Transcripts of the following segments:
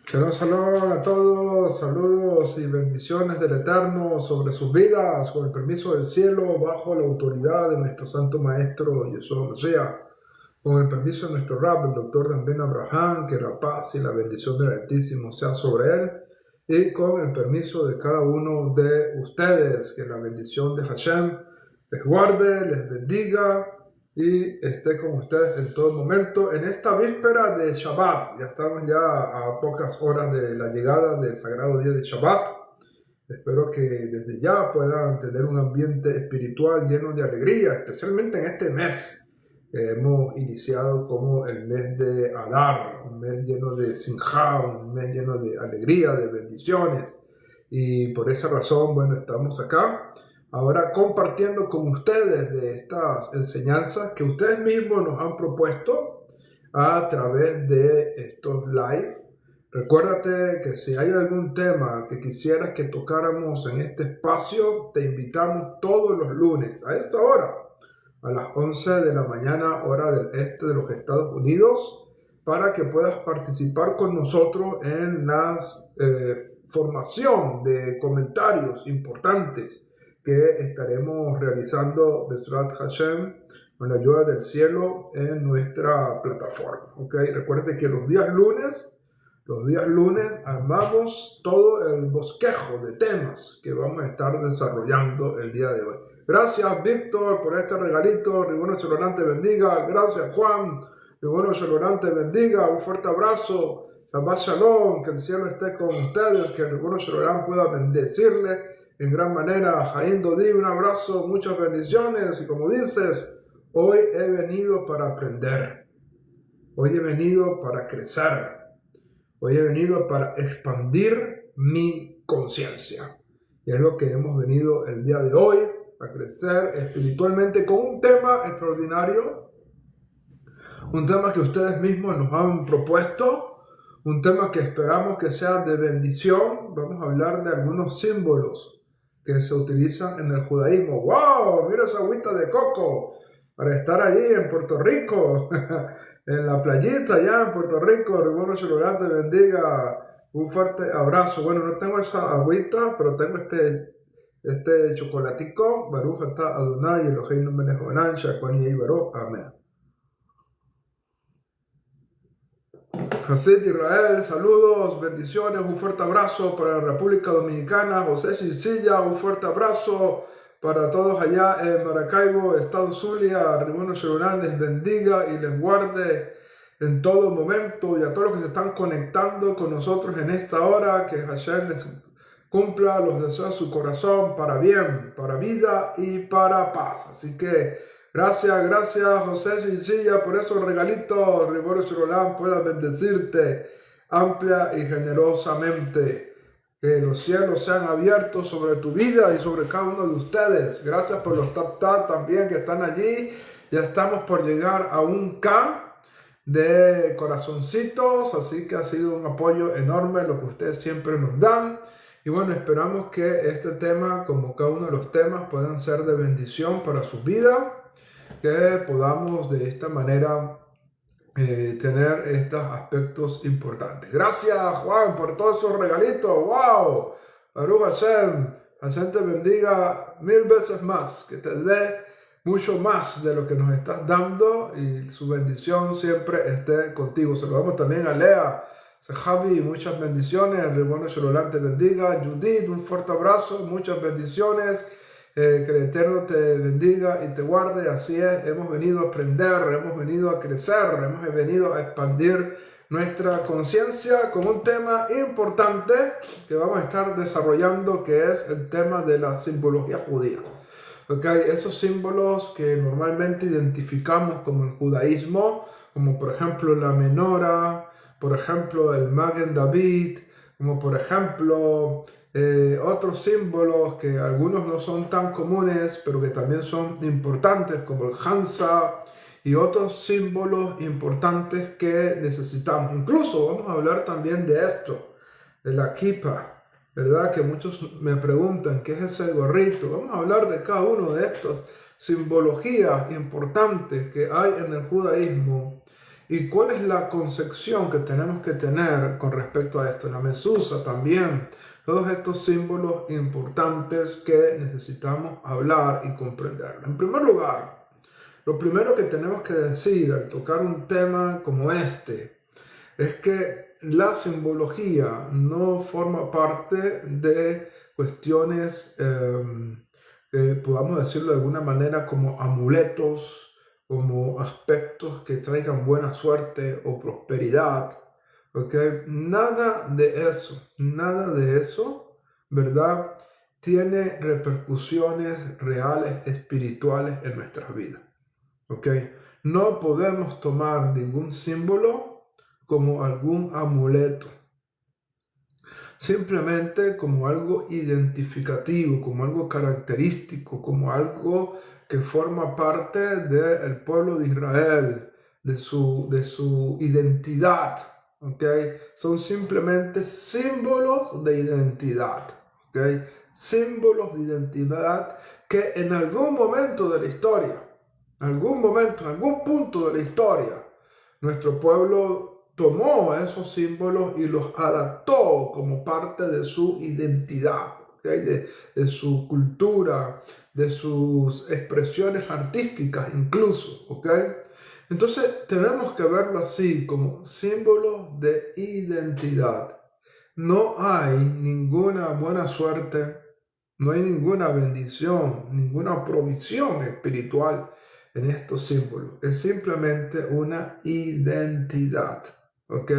Shalom, shalom a todos, saludos y bendiciones del Eterno sobre sus vidas, con el permiso del cielo, bajo la autoridad de nuestro Santo Maestro Yeshua Mashiach, con el permiso de nuestro Rab, el Doctor Ben Abraham, que la paz y la bendición del Altísimo sea sobre él, y con el permiso de cada uno de ustedes, que la bendición de Hashem les guarde, les bendiga y esté con ustedes en todo momento en esta víspera de Shabbat. Ya estamos ya a pocas horas de la llegada del sagrado día de Shabbat. Espero que desde ya puedan tener un ambiente espiritual lleno de alegría, especialmente en este mes que hemos iniciado como el mes de Adar, un mes lleno de Simjá, un mes lleno de alegría, de bendiciones. Y por esa razón, bueno, estamos acá ahora compartiendo con ustedes de estas enseñanzas que ustedes mismos nos han propuesto a través de estos live. Recuérdate que si hay algún tema que quisieras que tocáramos en este espacio, te invitamos todos los lunes a esta hora, a las 11 de la mañana, hora del este de los Estados Unidos, para que puedas participar con nosotros en la formación de comentarios importantes que estaremos realizando Bezrat Hashem con la ayuda del cielo en nuestra plataforma. ¿Okay? Recuerde que los días lunes armamos todo el bosquejo de temas que vamos a estar desarrollando el día de hoy. Gracias, Víctor, por este regalito. Ribono Shalom te bendiga. Gracias, Juan. Ribono Shalom te bendiga. Un fuerte abrazo. Shabbat Shalom. Que el cielo esté con ustedes. Que el Ribono Shalom pueda bendecirle en gran manera. Jaim Dodi, un abrazo, muchas bendiciones. Y como dices, hoy he venido para aprender. Hoy he venido para crecer. Hoy he venido para expandir mi conciencia. Y es lo que hemos venido el día de hoy, a crecer espiritualmente con un tema extraordinario. Un tema que ustedes mismos nos han propuesto. Un tema que esperamos que sea de bendición. Vamos a hablar de algunos símbolos que se utilizan en el judaísmo. ¡Wow! Mira esa agüita de coco para estar allí en Puerto Rico, en la playita allá en Puerto Rico. Ribono Shalom te bendiga. Un fuerte abrazo. Bueno, no tengo esa agüita, pero tengo este chocolatico. Baruch atah Adonai Eloheinu melech haolam she'akol yehei baruch. Amén. Hasid Israel, saludos, bendiciones, un fuerte abrazo para la República Dominicana. José Chinchilla, un fuerte abrazo para todos allá en Maracaibo, Estado Zulia. Ribono Shalom les bendiga y les guarde en todo momento, y a todos los que se están conectando con nosotros en esta hora, que Hashem les cumpla los deseos de su corazón para bien, para vida y para paz. Así que gracias José Chinchilla por esos regalitos. Ribono Shalom pueda bendecirte amplia y generosamente. Que los cielos sean abiertos sobre tu vida y sobre cada uno de ustedes. Gracias por los tap también que están allí. Ya estamos por llegar a 1K de corazoncitos, así que ha sido un apoyo enorme lo que ustedes siempre nos dan. Y bueno, esperamos que este tema, como cada uno de los temas, puedan ser de bendición para su vida, que podamos de esta manera tener estos aspectos importantes. Gracias, Juan, por todos esos regalitos. ¡Wow! Baruch Hashem. Hashem te bendiga 1000 veces más, que te dé mucho más de lo que nos estás dando, y su bendición siempre esté contigo. Saludamos también a Lea, Javi, muchas bendiciones. Ribono Shalom te bendiga. Judith, un fuerte abrazo, muchas bendiciones. Que el Eterno te bendiga y te guarde. Así es, hemos venido a aprender, hemos venido a crecer, hemos venido a expandir nuestra conciencia con un tema importante que vamos a estar desarrollando, que es el tema de la simbología judía. Okay, esos símbolos que normalmente identificamos como el judaísmo, como por ejemplo la menora, por ejemplo el Magen David, como por ejemplo otros símbolos que algunos no son tan comunes, pero que también son importantes, como el Hansa y otros símbolos importantes que necesitamos. Incluso vamos a hablar también de esto, de la kippah, ¿verdad? Que muchos me preguntan, ¿qué es ese gorrito? Vamos a hablar de cada uno de estas simbologías importantes que hay en el judaísmo ¿Y cuál es la concepción que tenemos que tener con respecto a esto? La mesusa también. Todos estos símbolos importantes que necesitamos hablar y comprender. En primer lugar, lo primero que tenemos que decir al tocar un tema como este es que la simbología no forma parte de cuestiones, podamos decirlo de alguna manera, como amuletos, como aspectos que traigan buena suerte o prosperidad. ¿Ok? Nada de eso, ¿verdad? Tiene repercusiones reales, espirituales en nuestras vidas. ¿Ok? No podemos tomar ningún símbolo como algún amuleto, simplemente como algo identificativo, como algo característico, como algo que forma parte del pueblo de Israel, de su identidad. ¿Okay? Son simplemente símbolos de identidad. ¿Okay? Símbolos de identidad que en algún momento de la historia, en algún punto de la historia, nuestro pueblo tomó esos símbolos y los adaptó como parte de su identidad, ¿okay? De su cultura, de sus expresiones artísticas incluso. ¿Okay? Entonces tenemos que verlo así, como símbolos de identidad. No hay ninguna buena suerte, no hay ninguna bendición, ninguna provisión espiritual en estos símbolos. Es simplemente una identidad. ¿Ok?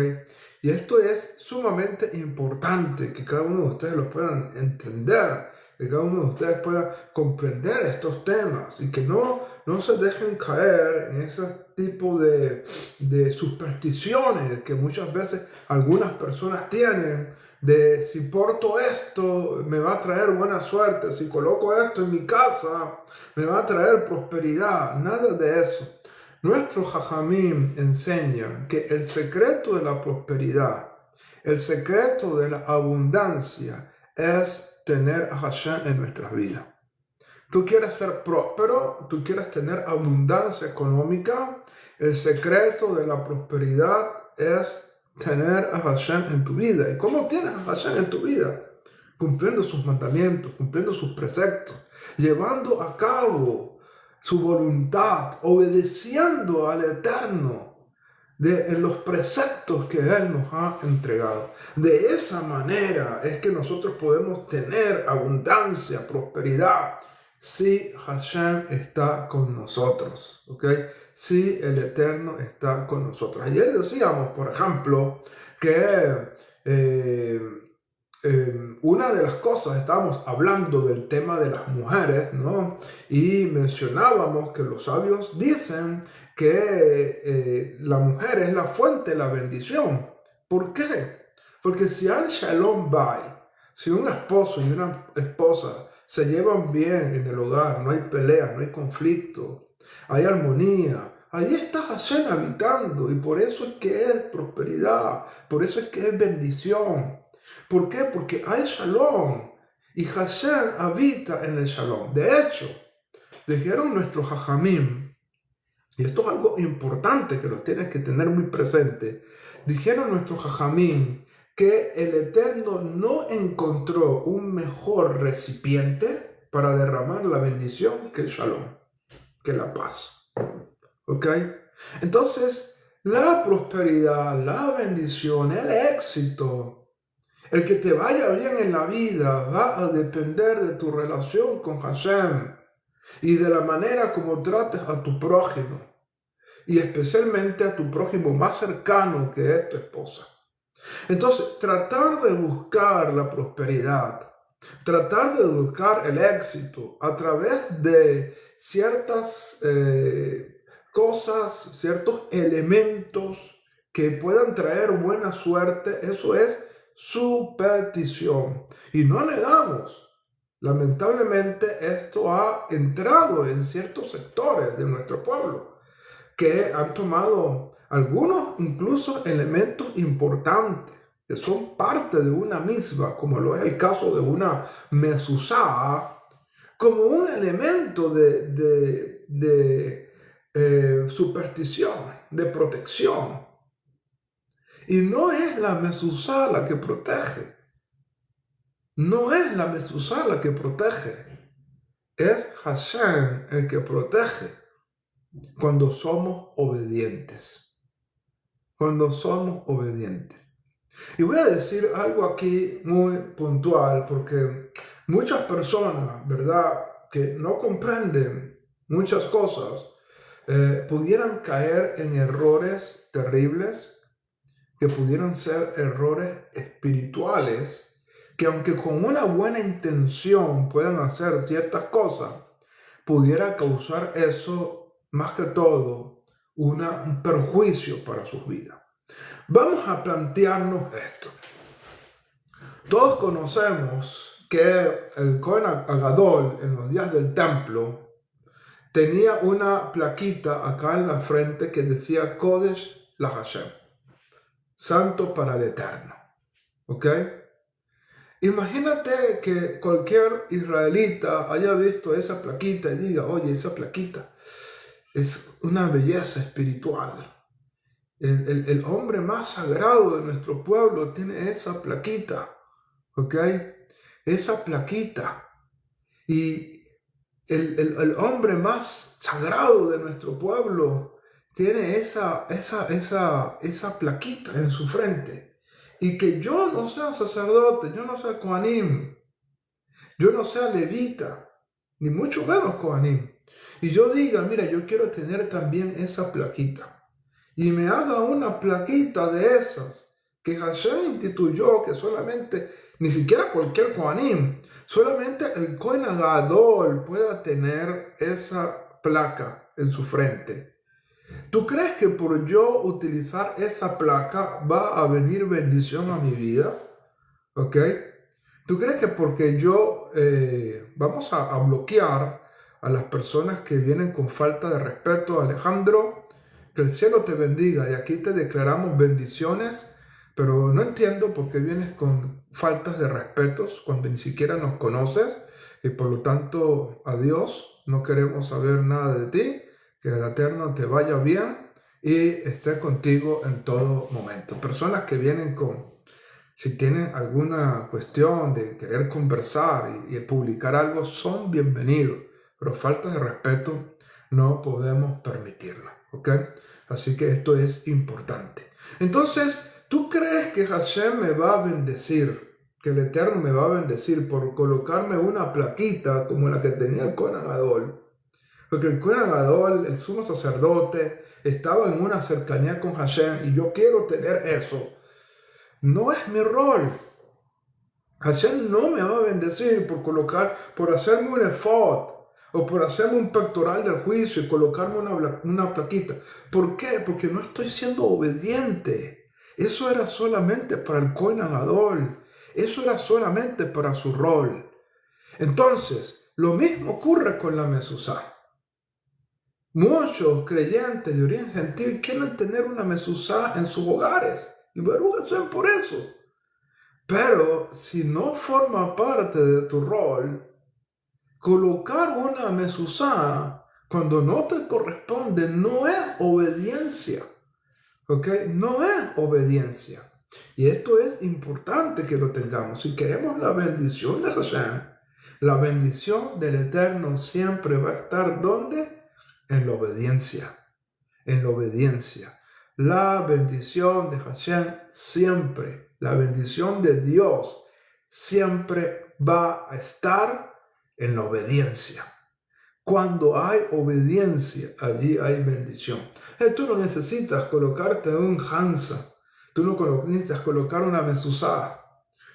Y esto es sumamente importante que cada uno de ustedes lo puedan entender, que cada uno de ustedes pueda comprender estos temas y que no se dejen caer en ese tipo de supersticiones que muchas veces algunas personas tienen de si porto esto me va a traer buena suerte, si coloco esto en mi casa me va a traer prosperidad. Nada de eso. Nuestros Jajamim enseñan que el secreto de la prosperidad, el secreto de la abundancia es tener a Hashem en nuestras vidas. Tú quieres ser próspero, tú quieres tener abundancia económica, el secreto de la prosperidad es tener a Hashem en tu vida. ¿Y cómo tienes a Hashem en tu vida? Cumpliendo sus mandamientos, cumpliendo sus preceptos, llevando a cabo su voluntad, obedeciendo al Eterno en los preceptos que Él nos ha entregado. De esa manera es que nosotros podemos tener abundancia, prosperidad, si Hashem está con nosotros. ¿Ok? Si el Eterno está con nosotros. Ayer decíamos, por ejemplo, que una de las cosas, estábamos hablando del tema de las mujeres, ¿no? Y mencionábamos que los sabios dicen que la mujer es la fuente de la bendición. ¿Por qué? Porque si hay shalom bay, si un esposo y una esposa se llevan bien en el hogar, no hay peleas, no hay conflicto, hay armonía, ahí está Hashem habitando y por eso es que es prosperidad, por eso es que es bendición. ¿Por qué? Porque hay shalom y Hashem habita en el shalom. De hecho, dijeron nuestros hajamim, y esto es algo importante que lo tienes que tener muy presente, dijeron nuestros hajamim que el Eterno no encontró un mejor recipiente para derramar la bendición que el shalom, que la paz. ¿Ok? Entonces, la prosperidad, la bendición, el éxito, el que te vaya bien en la vida va a depender de tu relación con Hashem y de la manera como trates a tu prójimo y especialmente a tu prójimo más cercano que es tu esposa. Entonces, tratar de buscar la prosperidad, tratar de buscar el éxito a través de ciertas cosas, ciertos elementos que puedan traer buena suerte, eso es superstición. Y no negamos, lamentablemente esto ha entrado en ciertos sectores de nuestro pueblo que han tomado algunos incluso elementos importantes que son parte de una misma, como lo es el caso de una mezuzá, como un elemento de superstición, de protección. Y no es la mezuzá la que protege. No es la mezuzá la que protege. Es Hashem el que protege cuando somos obedientes. Cuando somos obedientes. Y voy a decir algo aquí muy puntual, porque muchas personas, ¿verdad?, que no comprenden muchas cosas, pudieran caer en errores terribles, que pudieran ser errores espirituales, que aunque con una buena intención puedan hacer ciertas cosas, pudiera causar eso, más que todo, un perjuicio para sus vidas. Vamos a plantearnos esto. Todos conocemos que el Cohen Agadol en los días del templo tenía una plaquita acá en la frente que decía Kodesh la Hashem, santo para el Eterno. ¿Ok? Imagínate que cualquier israelita haya visto esa plaquita y diga, oye, esa plaquita es una belleza espiritual. El hombre más sagrado de nuestro pueblo tiene esa plaquita, ¿ok? Esa plaquita. Y el hombre más sagrado de nuestro pueblo tiene esa plaquita en su frente. Y que yo no sea sacerdote, yo no sea Kohanim, yo no sea levita, ni mucho menos Kohanim. Y yo diga, mira, yo quiero tener también esa plaquita. Y me haga una plaquita de esas que Hashem instituyó, que solamente, ni siquiera cualquier Kohanim, solamente el Kohen Agadol pueda tener esa placa en su frente. ¿Tú crees que por yo utilizar esa placa va a venir bendición a mi vida? ¿Ok? ¿Tú crees que porque yo vamos a bloquear a las personas que vienen con falta de respeto? Alejandro, que el cielo te bendiga y aquí te declaramos bendiciones, pero no entiendo por qué vienes con faltas de respetos cuando ni siquiera nos conoces y por lo tanto, adiós, no queremos saber nada de ti, que el Eterno te vaya bien y esté contigo en todo momento. Personas que vienen si tienen alguna cuestión de querer conversar y publicar algo, son bienvenidos, pero falta de respeto no podemos permitirla, ¿ok? Así que esto es importante. Entonces, ¿tú crees que Hashem me va a bendecir, que el Eterno me va a bendecir por colocarme una plaquita como la que tenía el Cohen Agadol? Porque el Cohen Agadol, el sumo sacerdote, estaba en una cercanía con Hashem y yo quiero tener eso. No es mi rol. Hashem no me va a bendecir por hacerme un efod o por hacerme un pectoral del juicio y colocarme una plaquita. ¿Por qué? Porque no estoy siendo obediente. Eso era solamente para el Cohen Agadol. Eso era solamente para su rol. Entonces, lo mismo ocurre con la mezuzá. Muchos creyentes de origen gentil quieren tener una mezuzá en sus hogares. Y Baruch Hashem por eso. Pero si no forma parte de tu rol, colocar una mezuzá cuando no te corresponde no es obediencia. ¿Ok? No es obediencia. Y esto es importante que lo tengamos. Si queremos la bendición de Hashem, la bendición del Eterno siempre va a estar ¿dónde? En la obediencia. En la obediencia. La bendición de Hashem siempre, la bendición de Dios siempre va a estar en la obediencia. Cuando hay obediencia, allí hay bendición. Tú no necesitas colocarte un hansa, tú no necesitas colocar una mezuzá,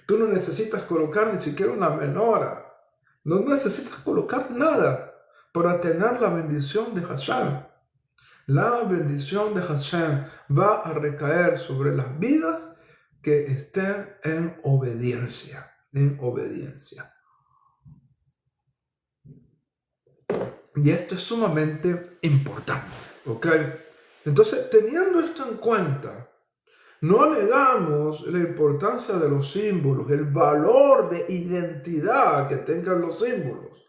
tú no necesitas colocar ni siquiera una menora, no necesitas colocar nada para tener la bendición de Hashem. La bendición de Hashem va a recaer sobre las vidas que estén en obediencia, en obediencia. Y esto es sumamente importante, ¿ok? Entonces, teniendo esto en cuenta, no negamos la importancia de los símbolos, el valor de identidad que tengan los símbolos,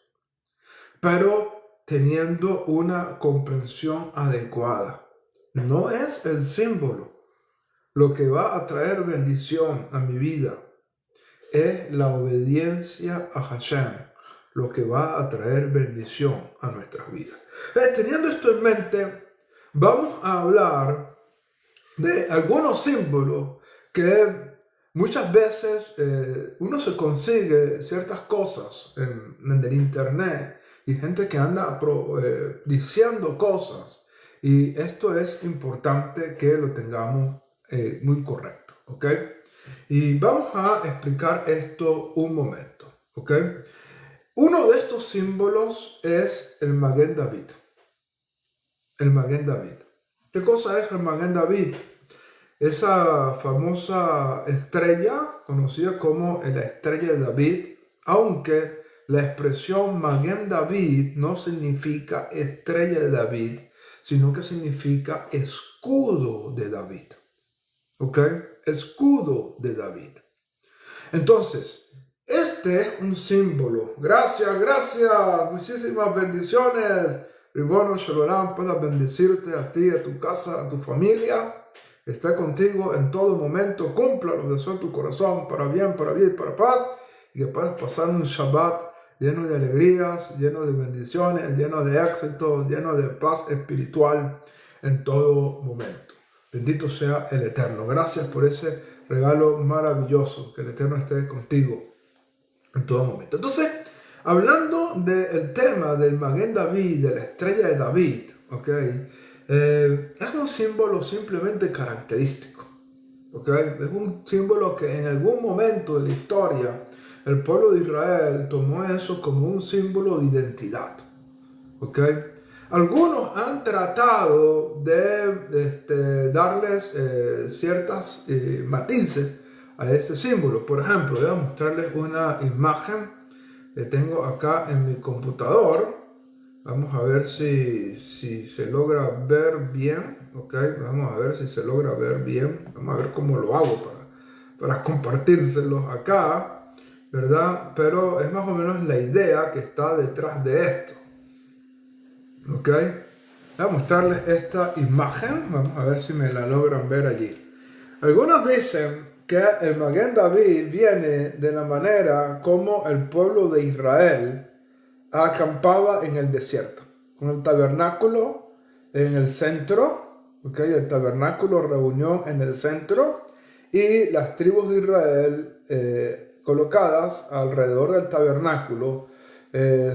pero teniendo una comprensión adecuada. No es el símbolo lo que va a traer bendición a mi vida, es la obediencia a Hashem lo que va a traer bendición a nuestras vidas. Teniendo esto en mente, vamos a hablar de algunos símbolos que muchas veces uno se consigue ciertas cosas en el internet y gente que anda diciendo cosas, y esto es importante que lo tengamos muy correcto, ¿ok? Y vamos a explicar esto un momento, ¿ok? Uno de estos símbolos es el Maguen David. El Maguen David. ¿Qué cosa es el Maguen David? Esa famosa estrella conocida como la estrella de David, aunque la expresión Maguen David no significa estrella de David, sino que significa escudo de David. ¿Ok? Escudo de David. Entonces, este es un símbolo. Gracias. Muchísimas bendiciones. Ribono Shalom pueda bendecirte a ti, a tu casa, a tu familia. Está contigo en todo momento. Cumpla los deseos de tu corazón para bien, para vida y para paz. Y que puedas pasar un Shabbat lleno de alegrías, lleno de bendiciones, lleno de éxito, lleno de paz espiritual en todo momento. Bendito sea el Eterno. Gracias por ese regalo maravilloso. Que el Eterno esté contigo en todo momento. Entonces, hablando del tema del Maguen David, de la estrella de David, ¿ok? Es un símbolo simplemente característico. ¿Okay? Es un símbolo que en algún momento de la historia el pueblo de Israel tomó eso como un símbolo de identidad. ¿Okay? Algunos han tratado de darles ciertas matices a ese símbolo. Por ejemplo, voy a mostrarles una imagen que tengo acá en mi computador. Vamos a ver si se logra ver bien. ¿Ok? Vamos a ver si se logra ver bien. Vamos a ver cómo lo hago para compartírselos acá, ¿verdad? Pero es más o menos la idea que está detrás de esto. ¿Ok? Voy a mostrarles esta imagen. Vamos a ver si me la logran ver allí. Algunos dicen que el Maguen David viene de la manera como el pueblo de Israel acampaba en el desierto, con el tabernáculo en el centro, ¿okay? El tabernáculo reunión en el centro y las tribus de Israel colocadas alrededor del tabernáculo.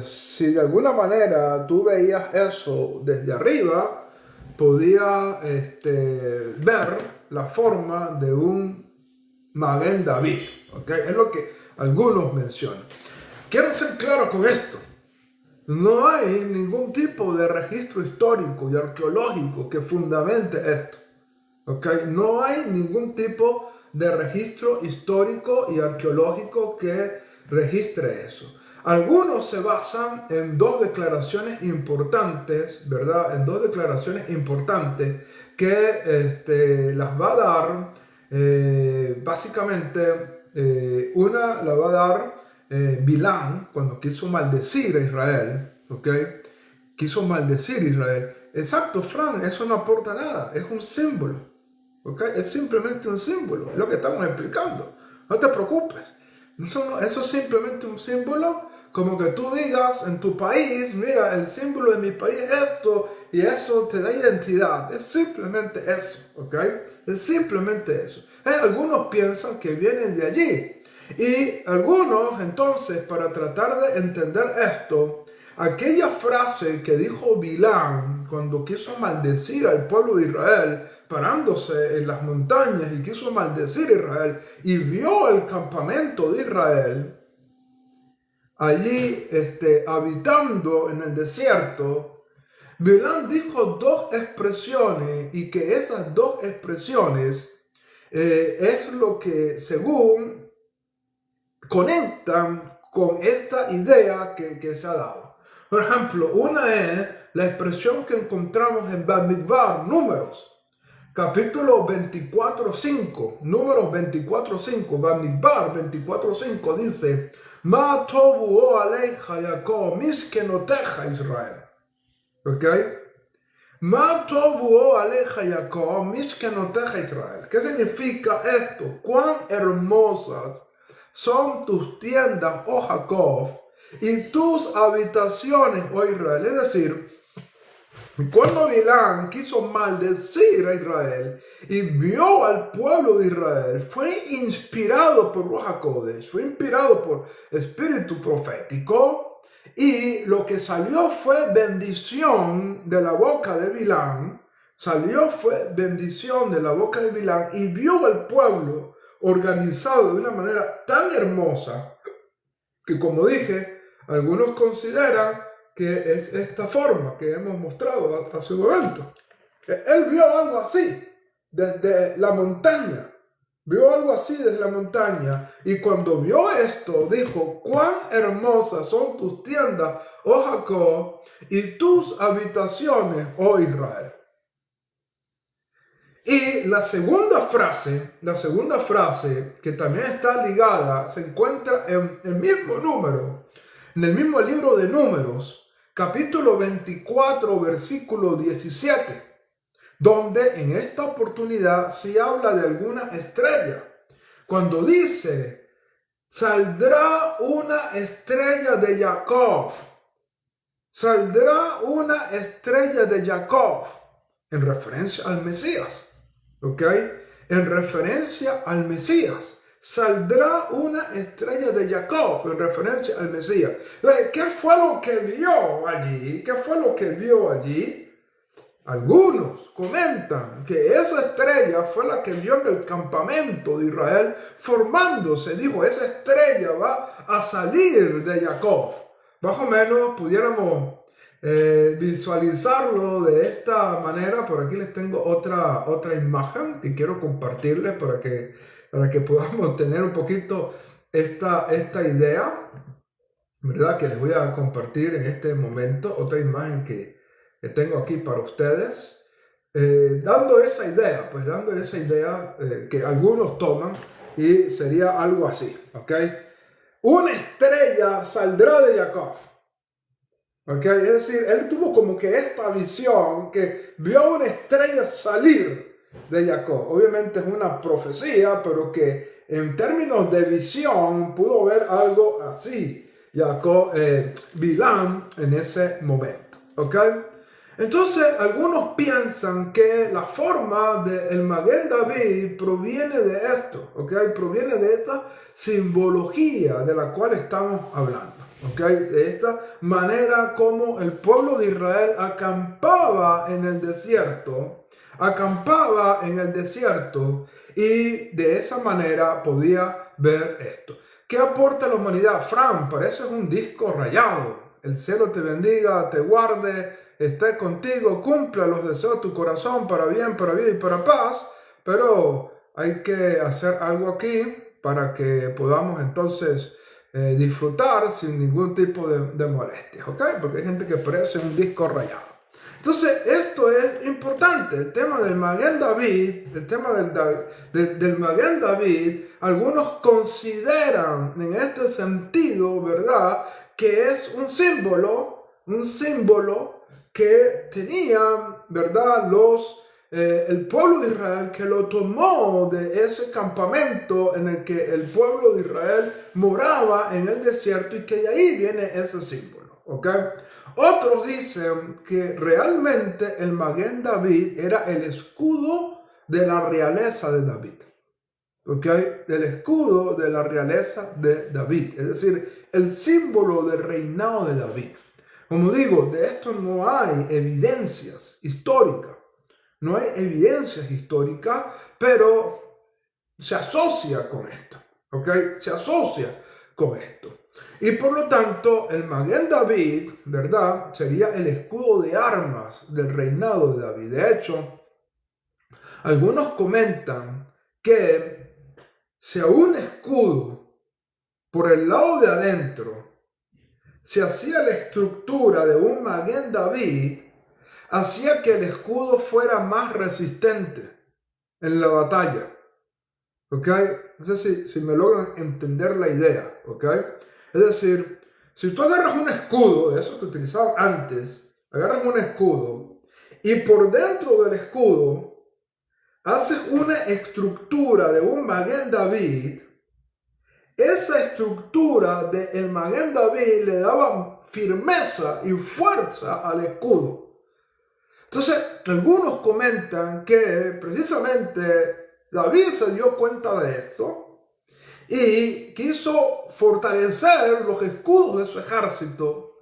Si de alguna manera tú veías eso desde arriba, podías ver la forma de un Maguen David, ¿okay? Es lo que algunos mencionan. Quiero ser claro con esto. No hay ningún tipo de registro histórico y arqueológico que fundamente esto. ¿Okay? No hay ningún tipo de registro histórico y arqueológico que registre eso. Algunos se basan en dos declaraciones importantes, ¿verdad? En dos declaraciones importantes que las va a dar, básicamente, una la va a dar Bilán, cuando quiso maldecir a Israel, ¿ok? Quiso maldecir a Israel. Exacto, Fran, eso no aporta nada, es un símbolo, ¿ok? Es simplemente un símbolo, es lo que estamos explicando. No te preocupes, eso es simplemente un símbolo, como que tú digas en tu país, mira, el símbolo de mi país es esto, y eso te da identidad. Es simplemente eso, ¿ok? Es simplemente eso. Algunos piensan que vienen de allí. Y algunos, entonces, para tratar de entender esto, aquella frase que dijo Bilán cuando quiso maldecir al pueblo de Israel, parándose en las montañas y quiso maldecir a Israel, y vio el campamento de Israel, allí habitando en el desierto, Bilán dijo dos expresiones, y que esas dos expresiones es lo que, según conectan con esta idea que se ha dado. Por ejemplo, una es la expresión que encontramos en Bamidbar, Números, capítulo 24:5, Números 24:5, Bamidbar 24:5 dice: Ma tovu o aleja Jacob, miskenoteja Israel. ¿Ok? Ma tobu aleja Jacob, mishkenoteja Israel. ¿Qué significa esto? Cuán hermosas son tus tiendas, oh Jacob, y tus habitaciones, oh Israel. Es decir, cuando Bilán quiso maldecir a Israel y vio al pueblo de Israel, fue inspirado por Ruach HaKodesh, fue inspirado por espíritu profético, y lo que salió fue bendición de la boca de Bilán, fue bendición de la boca de Bilán, y vio al pueblo organizado de una manera tan hermosa que, como dije, algunos consideran que es esta forma que hemos mostrado hace un momento. Él vio algo así desde la montaña. Vio algo así desde la montaña. Y cuando vio esto, dijo: cuán hermosas son tus tiendas, oh Jacob, y tus habitaciones, oh Israel. Y la segunda frase que también está ligada, se encuentra en el mismo número, en el mismo libro de Números, capítulo 24, versículo 17, donde en esta oportunidad se habla de alguna estrella. Cuando dice: saldrá una estrella de Jacob. Saldrá una estrella de Jacob, en referencia al Mesías. ¿Ok? En referencia al Mesías. Saldrá una estrella de Jacob, en referencia al Mesías. Entonces, ¿qué fue lo que vio allí? ¿Qué fue lo que vio allí? Algunos comentan que esa estrella fue la que vio en el campamento de Israel formándose. Dijo: esa estrella va a salir de Jacob. Más o menos pudiéramos visualizarlo de esta manera. Por aquí les tengo otra imagen que quiero compartirles para que podamos tener un poquito esta idea, ¿verdad? Que les voy a compartir en este momento. Otra imagen que tengo aquí para ustedes, dando esa idea que algunos toman, y sería algo así, ¿ok? Una estrella saldrá de Jacob. Okay, es decir, él tuvo como que esta visión, que vio una estrella salir de Jacob. Obviamente es una profecía, pero que en términos de visión pudo ver algo así Bilán en ese momento. ¿Okay? Entonces algunos piensan que la forma del Maguen David proviene de esto, ¿okay? Proviene de esta simbología de la cual estamos hablando. Okay, de esta manera como el pueblo de Israel acampaba en el desierto, y de esa manera podía ver esto. ¿Qué aporta la humanidad? Fran, pareces un disco rayado. El cielo te bendiga, te guarde, esté contigo, cumpla los deseos de tu corazón para bien, para vida y para paz. Pero hay que hacer algo aquí para que podamos entonces disfrutar sin ningún tipo de molestias, ¿ok? Porque hay gente que parece un disco rayado. Entonces, esto es importante. El tema del Maguen David, del Maguen David, algunos consideran en este sentido, ¿verdad?, que es un símbolo que tenían, ¿verdad?, el pueblo de Israel, que lo tomó de ese campamento en el que el pueblo de Israel moraba en el desierto, y que de ahí viene ese símbolo, ¿ok? Otros dicen que realmente el Maguen David era el escudo de la realeza de David, ¿ok? El escudo de la realeza de David, es decir, el símbolo del reinado de David. Como digo, de esto no hay evidencias históricas. No hay evidencias históricas, pero se asocia con esto, ¿ok? Se asocia con esto. Y por lo tanto, el Maguen David, ¿verdad?, sería el escudo de armas del reinado de David. De hecho, algunos comentan que si a un escudo, por el lado de adentro, se hacía la estructura de un Maguen David, hacía que el escudo fuera más resistente en la batalla. ¿Ok? No sé si me logran entender la idea. ¿Ok? Es decir, si tú agarras un escudo de esos que utilizaban antes agarras un escudo y por dentro del escudo haces una estructura de un Maguen David. Esa estructura del Maguen David le daba firmeza y fuerza al escudo. Entonces, algunos comentan que precisamente David se dio cuenta de esto y quiso fortalecer los escudos de su ejército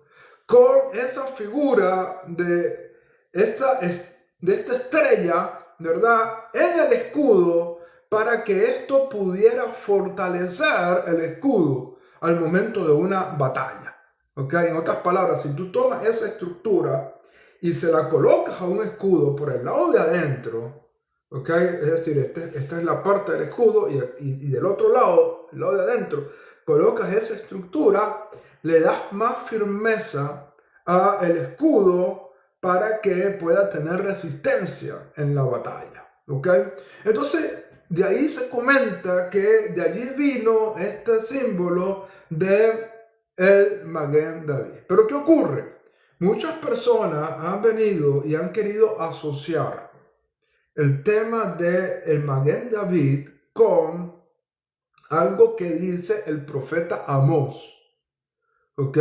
con esa figura de esta estrella, ¿verdad?, en el escudo para que esto pudiera fortalecer el escudo al momento de una batalla. ¿Ok? En otras palabras, si tú tomas esa estructura y se la colocas a un escudo por el lado de adentro, ¿ok? Es decir, esta es la parte del escudo y del otro lado, el lado de adentro, colocas esa estructura, le das más firmeza al escudo para que pueda tener resistencia en la batalla, ¿ok? Entonces, de ahí se comenta que de allí vino este símbolo de el Maguen David. Pero ¿qué ocurre? Muchas personas han venido y han querido asociar el tema del Maguen David con algo que dice el profeta Amós. ¿Ok?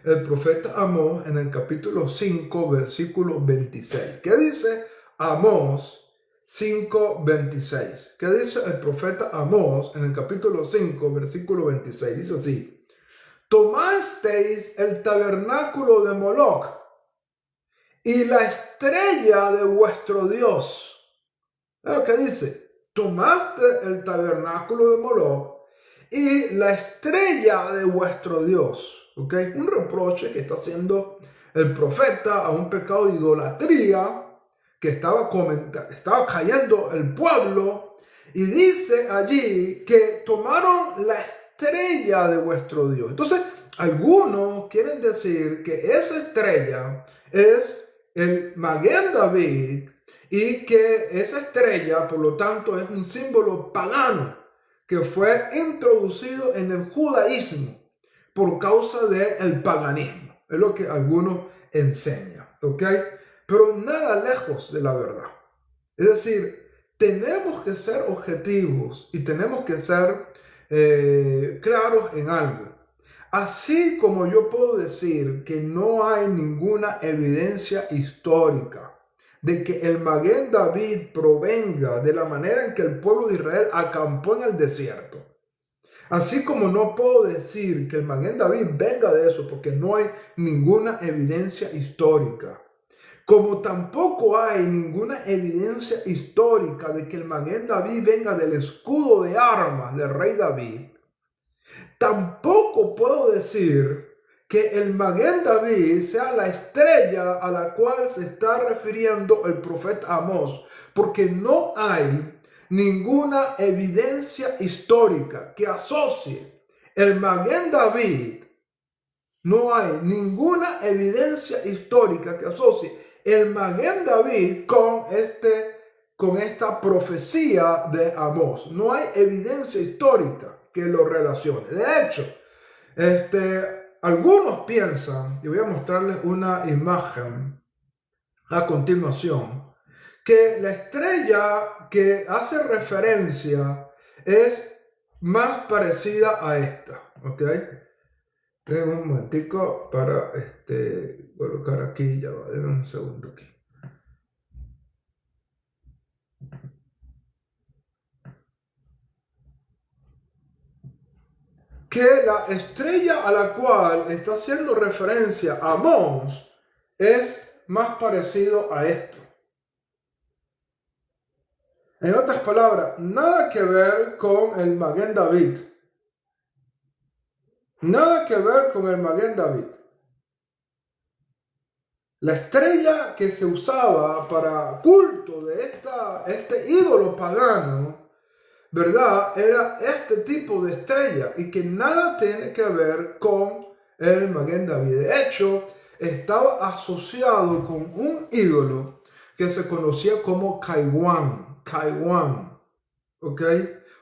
El profeta Amós en el capítulo 5, versículo 26. ¿Qué dice Amós 5:26? ¿Qué dice el profeta Amós en el capítulo 5, versículo 26? Dice así: tomasteis el tabernáculo de Moloch y la estrella de vuestro Dios. ¿Es lo que dice? Tomaste el tabernáculo de Moloch y la estrella de vuestro Dios. ¿Ok? Un reproche que está haciendo el profeta a un pecado de idolatría que estaba cayendo el pueblo, y dice allí que tomaron la estrella de vuestro Dios. Entonces, algunos quieren decir que esa estrella es el Maguen David y que esa estrella, por lo tanto, es un símbolo pagano que fue introducido en el judaísmo por causa del paganismo. Es lo que algunos enseñan, ¿ok? Pero nada lejos de la verdad. Es decir, tenemos que ser objetivos y tenemos que ser claros en algo. Así como yo puedo decir que no hay ninguna evidencia histórica de que el Maguen David provenga de la manera en que el pueblo de Israel acampó en el desierto, así como no puedo decir que el Maguen David venga de eso porque no hay ninguna evidencia histórica, como tampoco hay ninguna evidencia histórica de que el Maguen David venga del escudo de armas del rey David, tampoco puedo decir que el Maguen David sea la estrella a la cual se está refiriendo el profeta Amós, porque no hay ninguna evidencia histórica que asocie el Maguen David. No hay ninguna evidencia histórica que asocie el Maguen David con esta profecía de Amós. No hay evidencia histórica que lo relacione. De hecho, algunos piensan, y voy a mostrarles una imagen a continuación, que la estrella que hace referencia es más parecida a esta, ¿ok? Denme un momentico para colocar aquí, ya va, denme un segundo aquí. Que la estrella a la cual está haciendo referencia Amós es más parecido a esto. En otras palabras, nada que ver con el Maguen David. Nada que ver con el Maguen David. La estrella que se usaba para culto de este ídolo pagano, ¿verdad?, era este tipo de estrella y que nada tiene que ver con el Maguen David. De hecho, estaba asociado con un ídolo que se conocía como Kaiwan, ¿ok?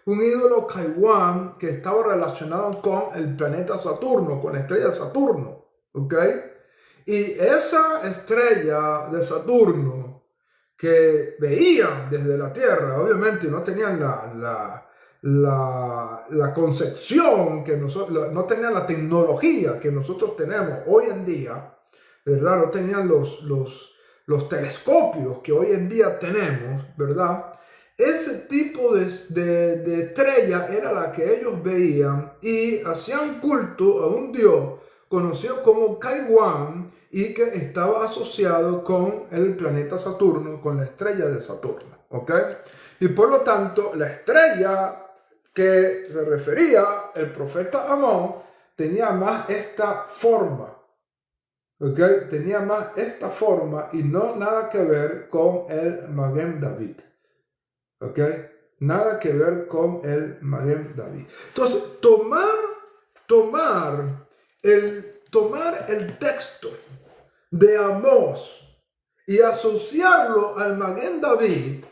Un ídolo Kaiwan que estaba relacionado con el planeta Saturno, con la estrella Saturno, ¿ok? Y esa estrella de Saturno que veían desde la Tierra, obviamente no tenían la concepción que nosotros, no tenían la tecnología que nosotros tenemos hoy en día, ¿verdad? No tenían los telescopios que hoy en día tenemos, ¿verdad? Ese tipo de estrella era la que ellos veían y hacían culto a un dios conocido como Kaiwan y que estaba asociado con el planeta Saturno, con la estrella de Saturno, ¿ok? Y por lo tanto, la estrella que se refería el profeta Amós tenía más esta forma, ¿ok? Tenía más esta forma y no nada que ver con el Maguen David, ¿ok? Nada que ver con el Maguen David. Entonces, tomar el texto de Amós y asociarlo al Maguen David,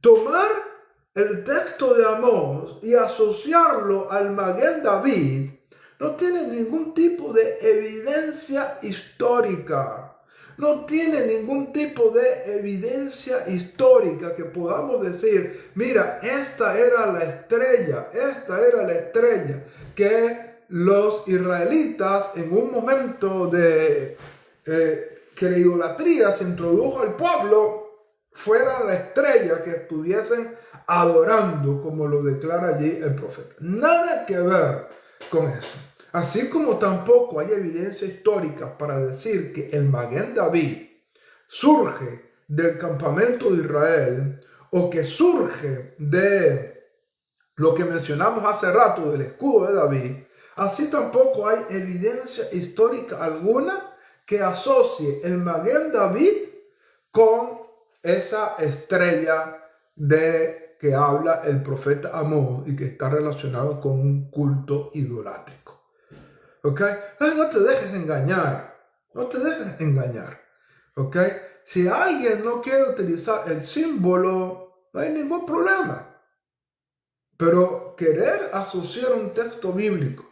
tomar el texto de Amós y asociarlo al Maguen David, no tiene ningún tipo de evidencia histórica. No tiene ningún tipo de evidencia histórica que podamos decir, mira, esta era la estrella que los israelitas en un momento de que la idolatría se introdujo al pueblo, fuera la estrella que estuviesen adorando, como lo declara allí el profeta. Nada que ver con eso. Así como tampoco hay evidencia histórica para decir que el Maguen David surge del campamento de Israel o que surge de lo que mencionamos hace rato del escudo de David, así tampoco hay evidencia histórica alguna que asocie el Maguen David con esa estrella de que habla el profeta Amós y que está relacionado con un culto idolátrico. ¿Ok? No te dejes engañar. No te dejes engañar. ¿Ok? Si alguien no quiere utilizar el símbolo, no hay ningún problema. Pero querer asociar un texto bíblico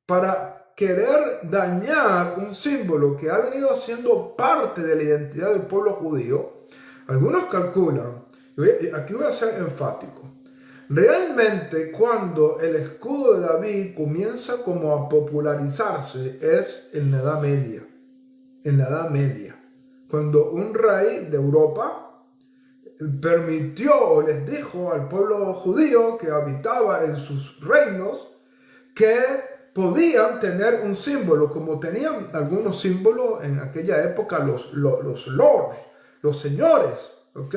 para querer dañar un símbolo que ha venido siendo parte de la identidad del pueblo judío, algunos calculan, aquí voy a ser enfático, realmente cuando el escudo de David comienza como a popularizarse es en la Edad Media. En la Edad Media. Cuando un rey de Europa permitió o les dijo al pueblo judío que habitaba en sus reinos que podían tener un símbolo, como tenían algunos símbolos en aquella época los lords, los señores, ¿ok?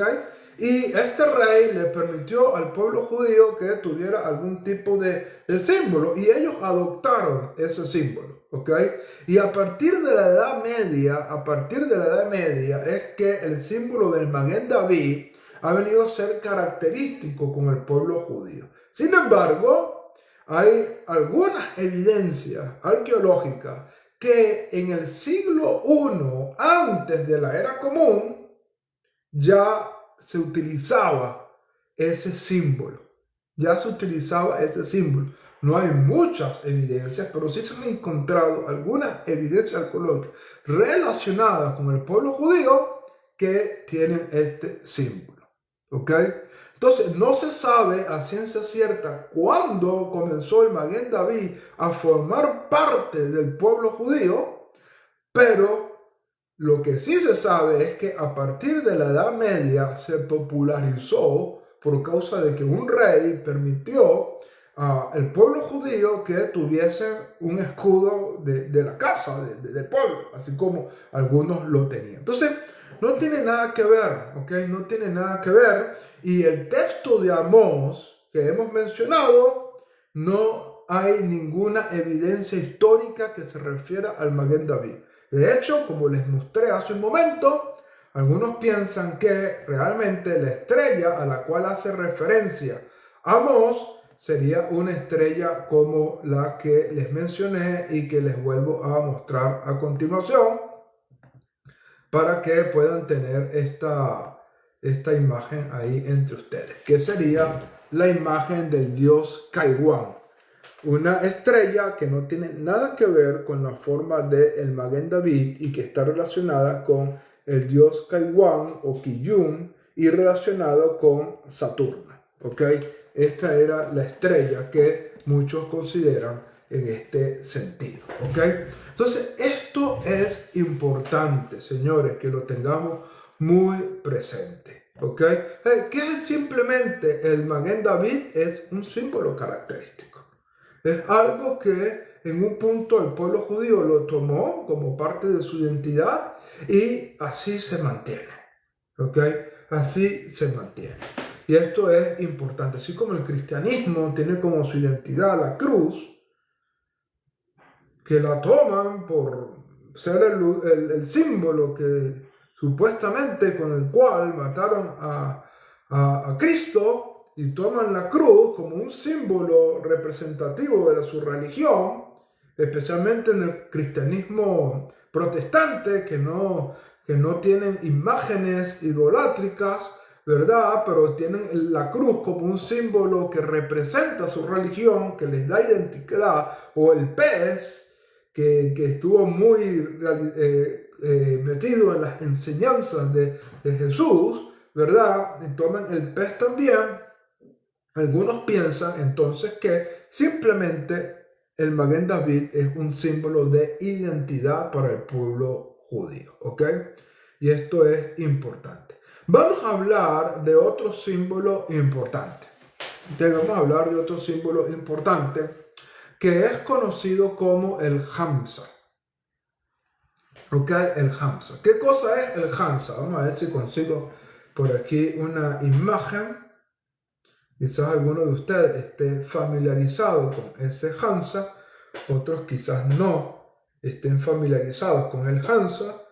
Y este rey le permitió al pueblo judío que tuviera algún tipo de símbolo y ellos adoptaron ese símbolo, ¿ok? Y a partir de la Edad Media, es que el símbolo del Maguen David ha venido a ser característico con el pueblo judío. Sin embargo, hay algunas evidencias arqueológicas que en el siglo I, antes de la era común, ya se utilizaba ese símbolo. No hay muchas evidencias, pero sí se han encontrado algunas evidencias arqueológicas relacionadas con el pueblo judío que tienen este símbolo. ¿Ok? Entonces, no se sabe a ciencia cierta cuándo comenzó el Maguen David a formar parte del pueblo judío, pero lo que sí se sabe es que a partir de la Edad Media se popularizó por causa de que un rey permitió al pueblo judío que tuviese un escudo de la casa, del pueblo, así como algunos lo tenían. Entonces, no tiene nada que ver, ¿ok? No tiene nada que ver. Y el texto de Amós que hemos mencionado, no hay ninguna evidencia histórica que se refiera al Maguen David. De hecho, como les mostré hace un momento, algunos piensan que realmente la estrella a la cual hace referencia Amós sería una estrella como la que les mencioné y que les vuelvo a mostrar a continuación para que puedan tener esta imagen ahí entre ustedes, que sería la imagen del dios Kaiwan. una estrella que no tiene nada que ver con la forma del Maguen David y que está relacionada con el dios Kaiwan o Kiyun y relacionado con Saturno. ¿Ok? Esta era la estrella que muchos consideran en este sentido. ¿Ok? Entonces, esto es importante, señores, que lo tengamos muy presente. ¿Ok? Que simplemente el Maguen David es un símbolo característico. Es algo que en un punto el pueblo judío lo tomó como parte de su identidad y así se mantiene. ¿Ok? Así se mantiene. Y esto es importante. Así como el cristianismo tiene como su identidad la cruz, que la toman por ser el símbolo que supuestamente con el cual mataron a Cristo, y toman la cruz como un símbolo representativo de su religión, especialmente en el cristianismo protestante, que no tienen imágenes idolátricas, ¿verdad? Pero tienen la cruz como un símbolo que representa su religión, que les da identidad, o el pez, que estuvo muy metido en las enseñanzas de Jesús, ¿verdad? Y toman el pez también. Algunos piensan entonces que simplemente el Maguen David es un símbolo de identidad para el pueblo judío, ¿ok? Y esto es importante. Vamos a hablar de otro símbolo importante. Entonces vamos a hablar de otro símbolo importante que es conocido como el Hamza. ¿Ok? El Hamza. ¿Qué cosa es el Hamza? Vamos a ver si consigo por aquí una imagen. Quizás alguno de ustedes esté familiarizado con ese Hamza, otros quizás no estén familiarizados con el Hamza,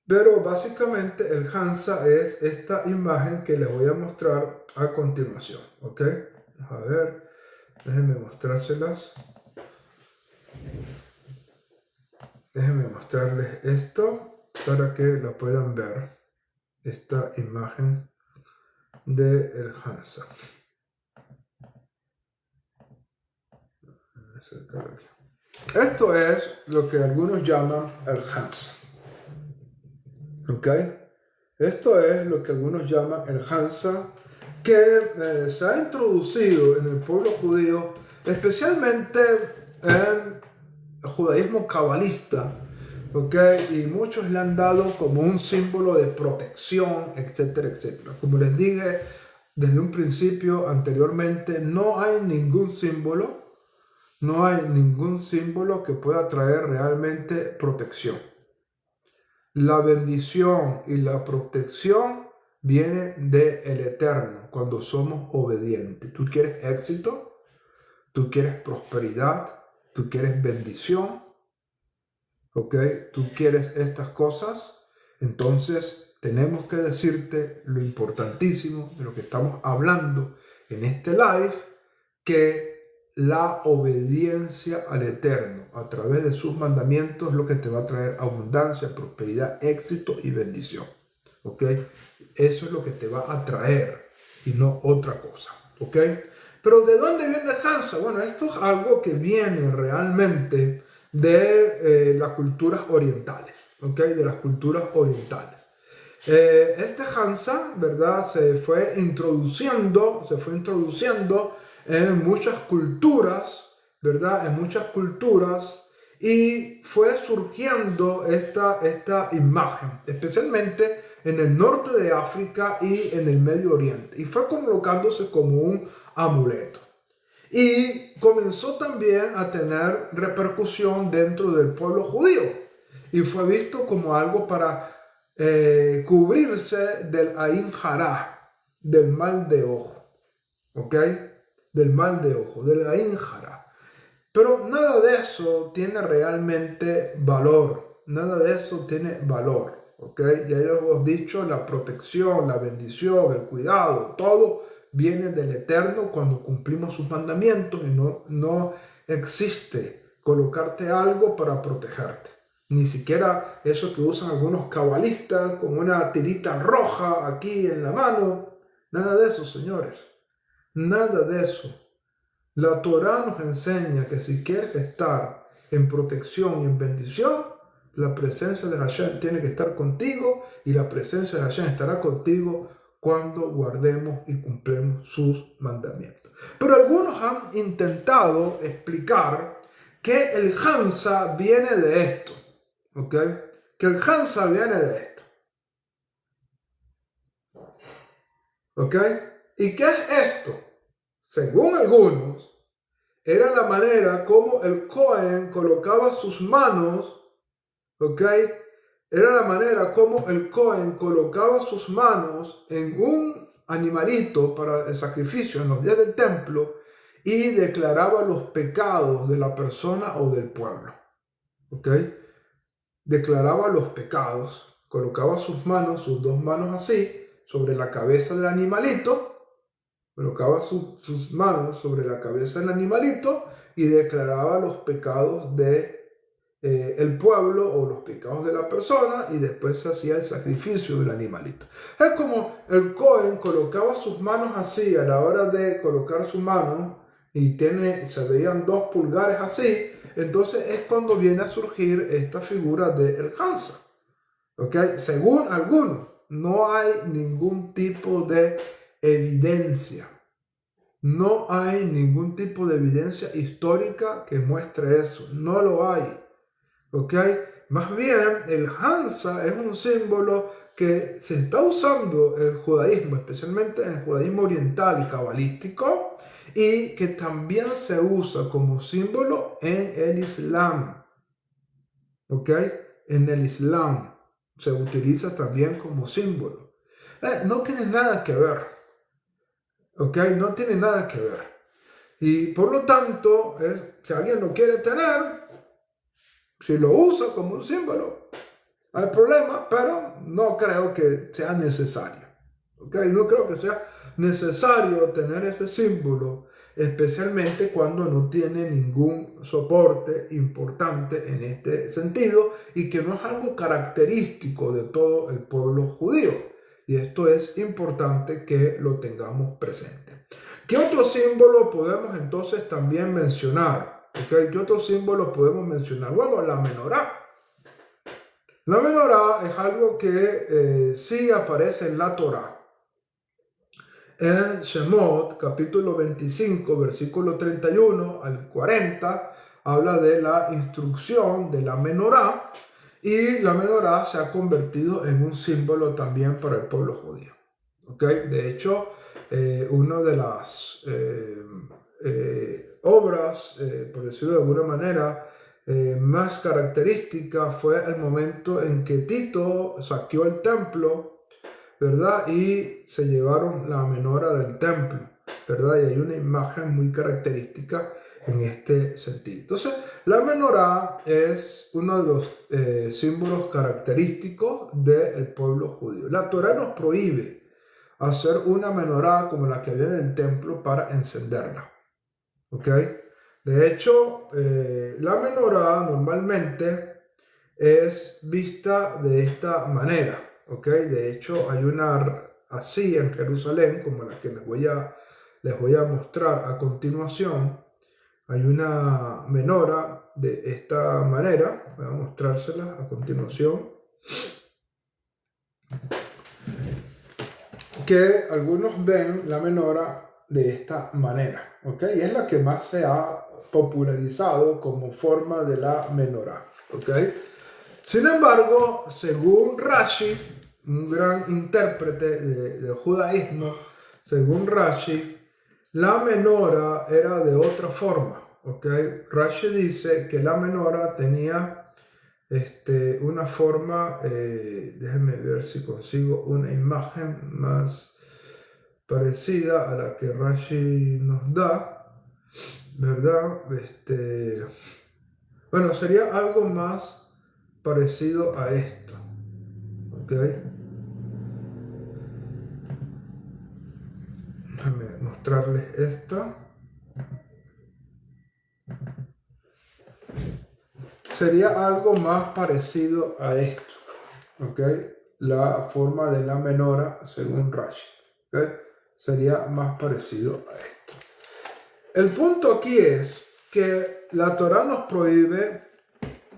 pero básicamente el Hamza es esta imagen que les voy a mostrar a continuación. ¿Ok? Vamos a ver, déjenme mostrárselas. Déjenme mostrarles esto para que lo puedan ver. Esta imagen del Hamza. Esto es lo que algunos llaman el Hamza. ¿Ok? Esto es lo que algunos llaman el Hamza, que se ha introducido en el pueblo judío, especialmente en el judaísmo cabalista, ¿okay? Y muchos le han dado como un símbolo de protección, etcétera, etcétera. Como les dije desde un principio anteriormente, no hay ningún símbolo que pueda traer realmente protección. La bendición y la protección vienen del Eterno cuando somos obedientes. ¿Tú quieres éxito? ¿Tú quieres prosperidad? ¿Tú quieres bendición? ¿Ok? ¿Tú quieres estas cosas? Entonces tenemos que decirte lo importantísimo de lo que estamos hablando en este live, que la obediencia al Eterno a través de sus mandamientos es lo que te va a traer abundancia, prosperidad, éxito y bendición. ¿Ok? Eso es lo que te va a traer y no otra cosa. ¿Ok? Pero ¿de dónde viene el Hamza? Bueno, esto es algo que viene realmente de las culturas orientales. ¿Ok? De las culturas orientales. Este Hamza, ¿verdad? Se fue introduciendo en muchas culturas, ¿verdad? En muchas culturas, y fue surgiendo esta imagen, especialmente en el norte de África y en el Medio Oriente, y fue colocándose como un amuleto. Y comenzó también a tener repercusión dentro del pueblo judío, y fue visto como algo para cubrirse del Ain Jara, del mal de ojo. ¿Ok? Del mal de ojo, del Ain Jara. Pero nada de eso tiene realmente valor. Nada de eso tiene valor. ¿Ok? Ya hemos dicho, la protección, la bendición, el cuidado, todo viene del Eterno cuando cumplimos sus mandamientos, y no existe colocarte algo para protegerte. Ni siquiera eso que usan algunos cabalistas con una tirita roja aquí en la mano. Nada de eso, señores. Nada de eso. La Torá nos enseña que si quieres estar en protección y en bendición, la presencia de Hashem tiene que estar contigo y la presencia de Hashem estará contigo cuando guardemos y cumplemos sus mandamientos. Pero algunos han intentado explicar que el Hansa viene de esto, ¿ok? Que el Hansa viene de esto, ¿ok? ¿Y qué es esto? Según algunos, era la manera como el Cohen colocaba sus manos, ¿ok? Era la manera como el Cohen colocaba sus manos en un animalito para el sacrificio en los días del templo y declaraba los pecados de la persona o del pueblo, ¿ok? Declaraba los pecados, colocaba sus manos, sus dos manos así, sobre la cabeza del animalito, colocaba sus manos sobre la cabeza del animalito y declaraba los pecados de el pueblo o los pecados de la persona y después se hacía el sacrificio del animalito. Es como el Cohen colocaba sus manos así a la hora de colocar su mano y se veían 2 pulgares así, entonces es cuando viene a surgir esta figura del Hansa. ¿Okay? Según algunos, no hay ningún tipo de evidencia. No hay ningún tipo de evidencia histórica que muestre eso. No lo hay. ¿Ok? Más bien, el Hansa es un símbolo que se está usando en el judaísmo, especialmente en el judaísmo oriental y cabalístico, y que también se usa como símbolo en el Islam. ¿Ok? En el Islam se utiliza también como símbolo. No tiene nada que ver. ¿Ok? No tiene nada que ver. Y por lo tanto, si alguien lo quiere tener, si lo usa como un símbolo, no hay problema, pero no creo que sea necesario. ¿Okay? No creo que sea necesario tener ese símbolo, especialmente cuando no tiene ningún soporte importante en este sentido y que no es algo característico de todo el pueblo judío. Y esto es importante que lo tengamos presente. ¿Qué otro símbolo podemos entonces también mencionar? ¿Okay? ¿Qué otros símbolos podemos mencionar? Bueno, la menorá. La menorá es algo que sí aparece en la Torá. En Shemot, capítulo 25, versículo 31 al 40, habla de la instrucción de la menorá, y la menorá se ha convertido en un símbolo también para el pueblo judío. ¿Okay? De hecho, una de las obras, por decirlo de alguna manera, más característica fue el momento en que Tito saqueó el templo, ¿verdad? Y se llevaron la menorá del templo, ¿verdad? Y hay una imagen muy característica en este sentido. Entonces, la menorá es uno de los símbolos característicos del pueblo judío. La Torá nos prohíbe hacer una menorá como la que había en el templo para encenderla. ¿Ok? De hecho, la menorá normalmente es vista de esta manera. ¿Ok? De hecho, hay una así en Jerusalén, como la que les voy a mostrar a continuación. Hay una menorá de esta manera. Voy a mostrársela a continuación. Que algunos ven la menorá de esta manera, ¿ok? Y es la que más se ha popularizado como forma de la menorá, ¿ok? Sin embargo, según Rashi, un gran intérprete del judaísmo, según Rashi, la menorá era de otra forma, ¿ok? Rashi dice que la menorá tenía una forma, déjenme ver si consigo una imagen más parecida a la que Rashi nos da, ¿verdad? Bueno, sería algo más parecido a esto, ¿ok? Déjenme mostrarles esta. Sería algo más parecido a esto, ¿ok? La forma de la menorá según Rashi, ¿ok? Sería más parecido a esto. el punto aquí es que la Torá nos prohíbe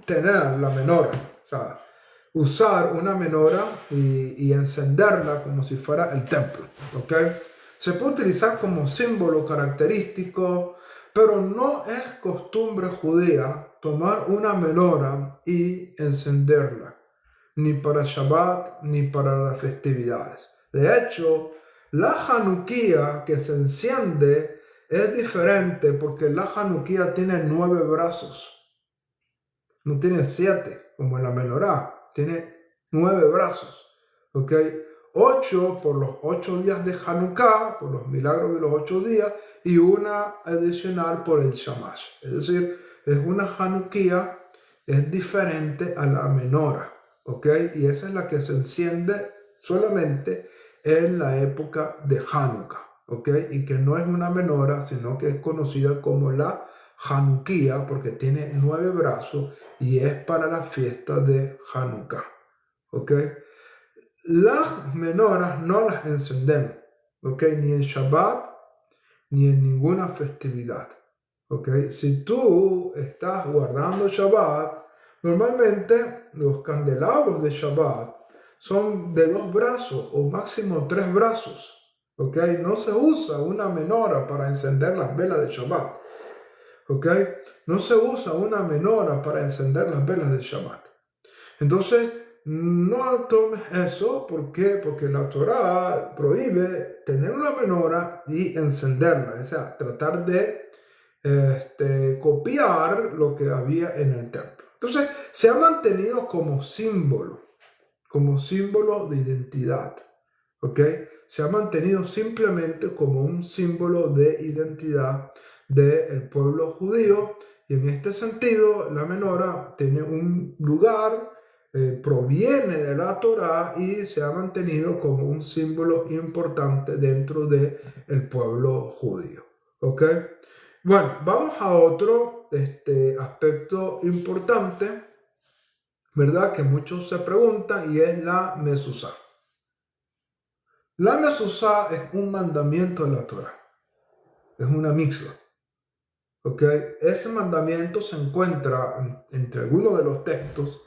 tener la menora, o sea, usar una menora y encenderla como si fuera el templo, ¿ok? Se puede utilizar como símbolo característico, pero no es costumbre judía tomar una menora y encenderla, ni para Shabbat ni para las festividades. De hecho, la Hanukkía que se enciende es diferente porque la Hanukkía tiene 9 brazos. No tiene 7 como en la menorá, tiene 9 brazos, ¿ok? 8 por los 8 días de Hanukkah, por los milagros de los 8 días, y una adicional por el Shamash. Es decir, es una Hanukkía, es diferente a la menora, ¿ok? Y esa es la que se enciende solamente en la época de Hanukkah, ¿ok? Y que no es una menora, sino que es conocida como la Hanukkía porque tiene 9 brazos y es para la fiesta de Hanukkah, ¿ok? Las menoras no las encendemos, ¿ok? Ni en Shabbat ni en ninguna festividad, ¿ok? Si tú estás guardando Shabbat, normalmente los candelabros de Shabbat son de 2 brazos o máximo 3 brazos, ¿ok? No se usa una menora para encender las velas de Shabbat. ¿Ok? No se usa una menora para encender las velas del Shabbat. Entonces, no tomes eso. ¿Por qué? Porque la Torá prohíbe tener una menora y encenderla. O sea, tratar de copiar lo que había en el templo. Entonces, se ha mantenido como símbolo de identidad. ¿Ok? Se ha mantenido simplemente como un símbolo de identidad del pueblo judío, y en este sentido la menora tiene un lugar, proviene de la Torá y se ha mantenido como un símbolo importante dentro del pueblo judío. ¿Ok? Bueno, vamos a otro aspecto importante, ¿verdad? Que muchos se preguntan, y es la mezuzá. La mezuzá es un mandamiento de la Torá, es una mitzvah. ¿Okay? Ese mandamiento se encuentra entre algunos de los textos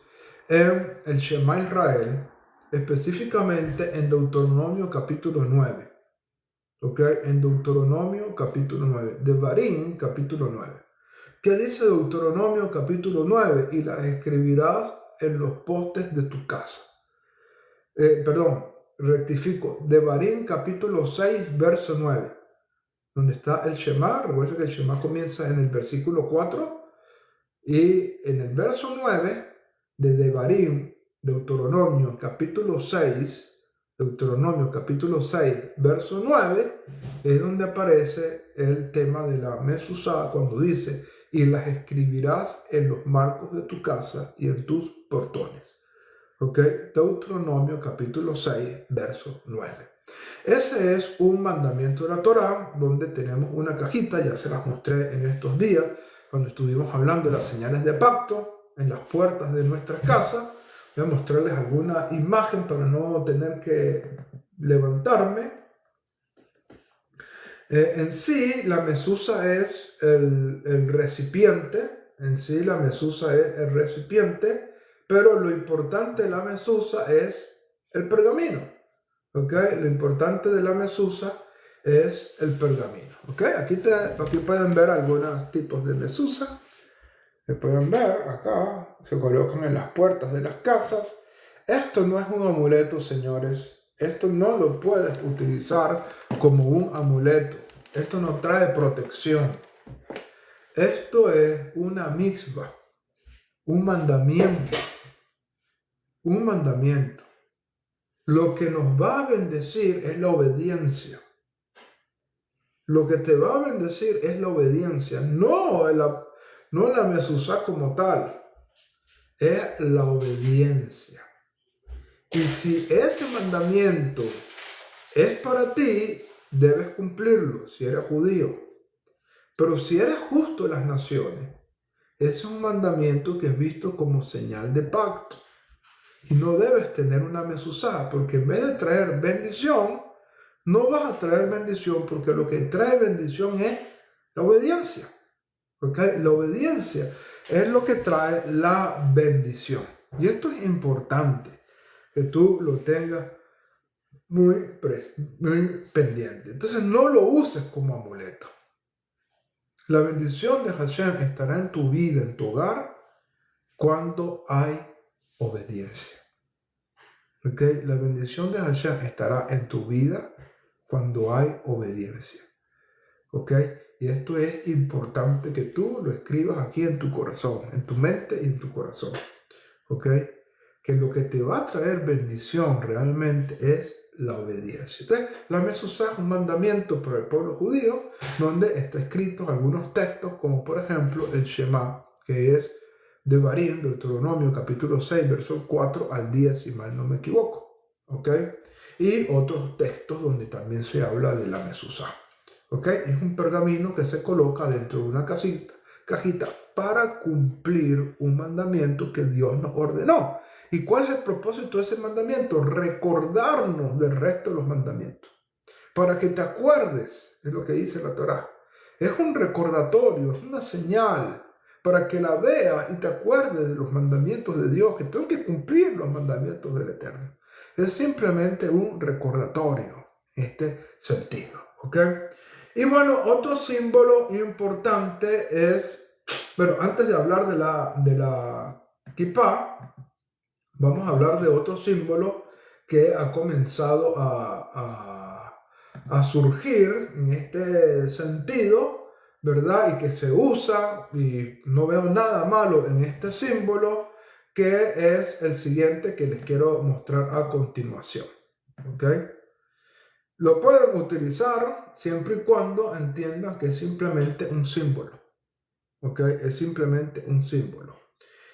en el Shema Israel, específicamente en Deuteronomio capítulo 9. ¿Okay? En Deuteronomio capítulo 9, Devarim capítulo 9. ¿Qué dice Deuteronomio capítulo 9? Y las escribirás en los postes de tu casa. Rectifico, Devarim capítulo 6, verso 9. Donde está el Shema. Recuerda que el Shema comienza en el versículo 4 y en el verso 9 de Devarim, Deuteronomio capítulo 6, verso 9, es donde aparece el tema de la mezuzá cuando dice: y las escribirás en los marcos de tu casa y en tus portones. ¿Ok? Deuteronomio capítulo 6, verso 9. Ese es un mandamiento de la Torá, donde tenemos una cajita, ya se las mostré en estos días, cuando estuvimos hablando de las señales de pacto en las puertas de nuestras casas. Voy a mostrarles alguna imagen para no tener que levantarme. En sí, la mezuzá es el recipiente, pero lo importante de la mezuzá es el pergamino. ¿Okay? Lo importante de la mezuzá es el pergamino. ¿Okay? Aquí pueden ver algunos tipos de mezuzá. Que pueden ver acá, se colocan en las puertas de las casas. Esto no es un amuleto, señores. Esto no lo puedes utilizar como un amuleto. Esto no trae protección. Esto es una mitzvah, un mandamiento. Un mandamiento. Lo que nos va a bendecir es la obediencia. Lo que te va a bendecir es la obediencia, no la mezuzá como tal, es la obediencia. Y si ese mandamiento es para ti, debes cumplirlo si eres judío. Pero si eres justo en las naciones, es un mandamiento que es visto como señal de pacto. Y no debes tener una mezuzá, porque en vez de traer bendición, no vas a traer bendición, porque lo que trae bendición es La obediencia. ¿Ok? La obediencia es lo que trae la bendición. Y esto es importante que tú lo tengas muy pendiente. Entonces no lo uses como amuleto. La bendición de Hashem estará en tu vida, en tu hogar, cuando hay obediencia. ¿Okay? La bendición de Hashem estará en tu vida cuando hay obediencia. ¿Ok? Y esto es importante que tú lo escribas aquí en tu corazón, en tu mente y en tu corazón. ¿Ok? Que lo que te va a traer bendición realmente es la obediencia. Entonces, la Mesuzá es un mandamiento para el pueblo judío, donde está escrito algunos textos, como por ejemplo el Shema, que es de Devarim, Deuteronomio capítulo 6, versos 4 al 10, si mal no me equivoco. ¿Ok? Y otros textos donde también se habla de la Mesuzá. ¿Ok? Es un pergamino que se coloca dentro de una cajita para cumplir un mandamiento que Dios nos ordenó. ¿Y cuál es el propósito de ese mandamiento? Recordarnos del resto de los mandamientos. Para que te acuerdes de lo que dice la Torá. Es un recordatorio, es una señal para que la veas y te acuerdes de los mandamientos de Dios, que tengo que cumplir los mandamientos del Eterno. Es simplemente un recordatorio en este sentido. ¿Ok? Y bueno, otro símbolo importante es, bueno, antes de hablar de la kippah, vamos a hablar de otro símbolo que ha comenzado a surgir en este sentido, ¿verdad? Y que se usa, y no veo nada malo en este símbolo, que es el siguiente que les quiero mostrar a continuación. ¿Ok? Lo pueden utilizar siempre y cuando entiendan que es simplemente un símbolo. ¿Ok? Es simplemente un símbolo.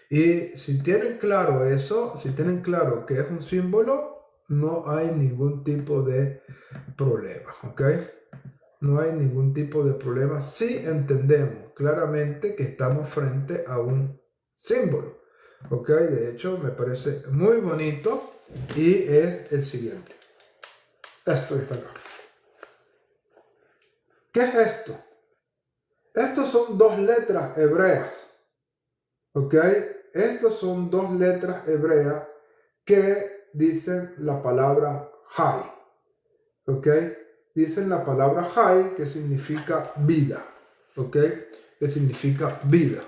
Y si tienen claro eso, si tienen claro que es un símbolo, no hay ningún tipo de problema. ¿Ok? No hay ningún tipo de problema si entendemos claramente que estamos frente a un símbolo. ¿Ok? De hecho, me parece muy bonito y es el siguiente. Esto está acá. ¿Qué es esto? Estos son dos letras hebreas, ¿ok? Estos son dos letras hebreas que dicen la palabra Hay, ¿ok? Dicen la Palabra Hay, que significa vida, ¿ok? Que significa vida.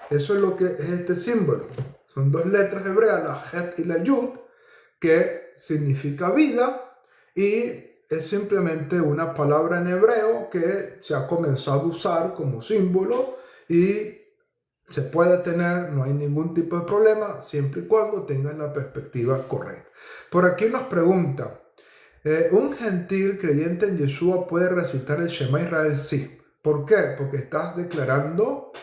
Eso es lo que es este símbolo. Son dos letras hebreas, la Het y la Yud, que significa vida, y es simplemente una palabra en hebreo que se ha comenzado a usar como símbolo y se puede tener, no hay ningún tipo de problema, siempre y cuando tengan la perspectiva correcta. Por aquí nos pregunta, ¿un gentil creyente en Yeshua puede recitar el Shema Israel? Sí. ¿Por qué? Porque estás declarando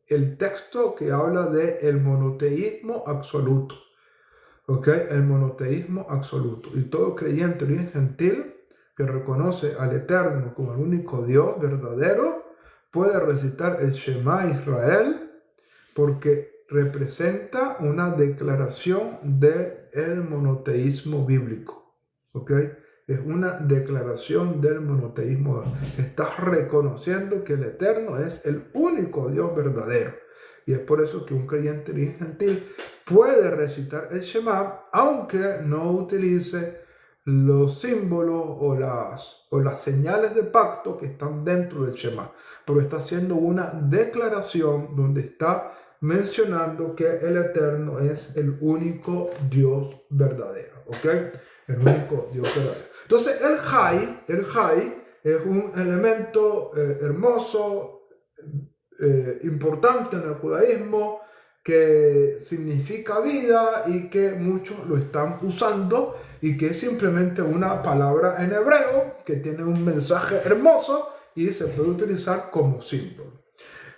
el texto que habla de el monoteísmo absoluto. ¿Ok? El monoteísmo absoluto. Y todo creyente bien gentil que reconoce al Eterno como el único Dios verdadero puede recitar el Shema Israel porque representa una declaración del monoteísmo bíblico. ¿Ok? Es una declaración del monoteísmo. Estás reconociendo que el Eterno es el único Dios verdadero. Y es por eso que un creyente bien gentil puede recitar el Shema, aunque no utilice los símbolos o las señales de pacto que están dentro del Shema. Pero está haciendo una declaración donde está mencionando que el Eterno es el único Dios verdadero. ¿Ok? El único Dios verdadero. Entonces el Hay es un elemento hermoso, importante en el judaísmo, que significa vida y que muchos lo están usando y que es simplemente una palabra en hebreo que tiene un mensaje hermoso y se puede utilizar como símbolo.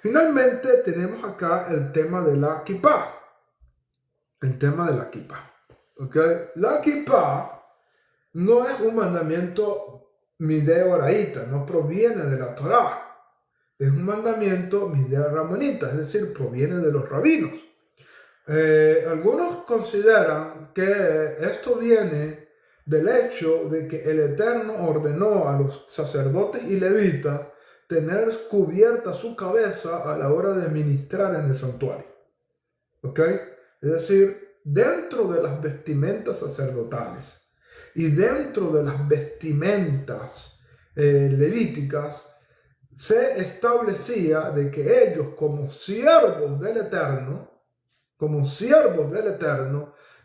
Finalmente tenemos acá el tema de la kippah. El tema de la kippah. ¿Okay? La kippah no es un mandamiento mideo-oraíta, no proviene de la Torá. Es un mandamiento mideo-ramonita, es decir, proviene de los rabinos. Algunos consideran que esto viene del hecho de que el Eterno ordenó a los sacerdotes y levitas tener cubierta su cabeza a la hora de ministrar en el santuario. ¿Ok? Es decir, dentro de las vestimentas sacerdotales y dentro de las vestimentas levíticas, se establecía de que ellos como siervos del Eterno,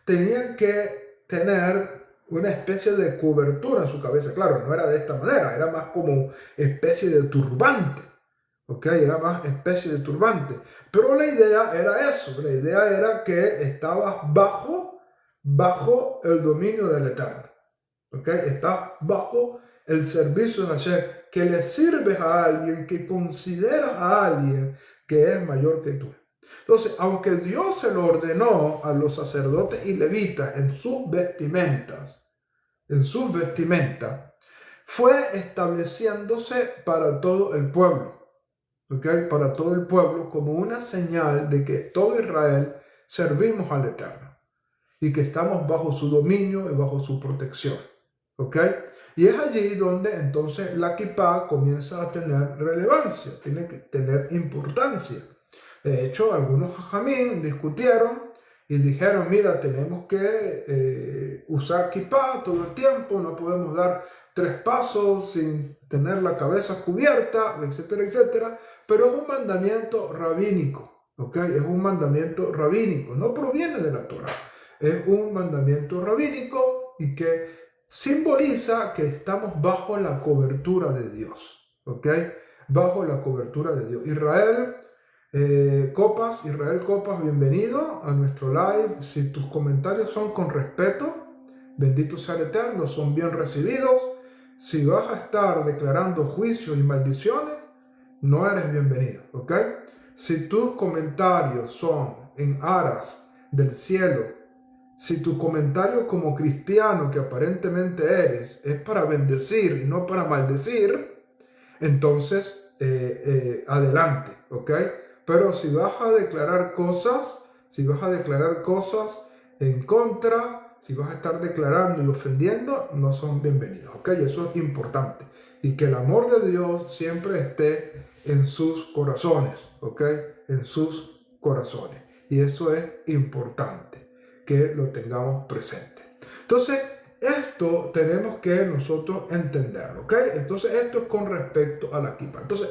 tenían que tener una especie de cobertura en su cabeza. Claro, no era de esta manera, era más como especie de turbante. ¿Ok? Era más especie de turbante. Pero la idea era eso, la idea era que estabas bajo el dominio del Eterno. ¿Ok? Estás bajo el servicio de Hashem, que le sirves a alguien, que consideras a alguien que es mayor que tú. Entonces, aunque Dios se lo ordenó a los sacerdotes y levitas en sus vestimentas, fue estableciéndose para todo el pueblo. ¿Okay? Para todo el pueblo, como una señal de que todo Israel servimos al Eterno y que estamos bajo su dominio y bajo su protección. ¿Okay? Y es allí donde entonces la kippah comienza a tener relevancia, tiene que tener importancia. De hecho, algunos jajamín discutieron y dijeron, mira, tenemos que usar kippah todo el tiempo, no podemos dar 3 pasos sin tener la cabeza cubierta, etcétera, etcétera. Pero es un mandamiento rabínico, ¿ok? Es un mandamiento rabínico, no proviene de la Torah. Es un mandamiento rabínico y que simboliza que estamos bajo la cobertura de Dios, ¿ok? Bajo la cobertura de Dios. Israel Copas, bienvenido a nuestro live. Si tus comentarios son con respeto, bendito sea el Eterno, son bien recibidos. Si vas a estar declarando juicios y maldiciones, no eres bienvenido, ¿ok? Si tus comentarios son en aras del cielo, si tu comentario como cristiano que aparentemente eres es para bendecir y no para maldecir, entonces adelante, ¿ok? Pero si vas a declarar cosas en contra, si vas a estar declarando y ofendiendo, no son bienvenidos, ¿ok? Eso es importante. Y que el amor de Dios siempre esté en sus corazones, ¿ok? En sus corazones. Y eso es importante, que lo tengamos presente. Entonces, esto tenemos que nosotros entenderlo, ¿ok? Entonces, esto es con respecto a la kippah. Entonces,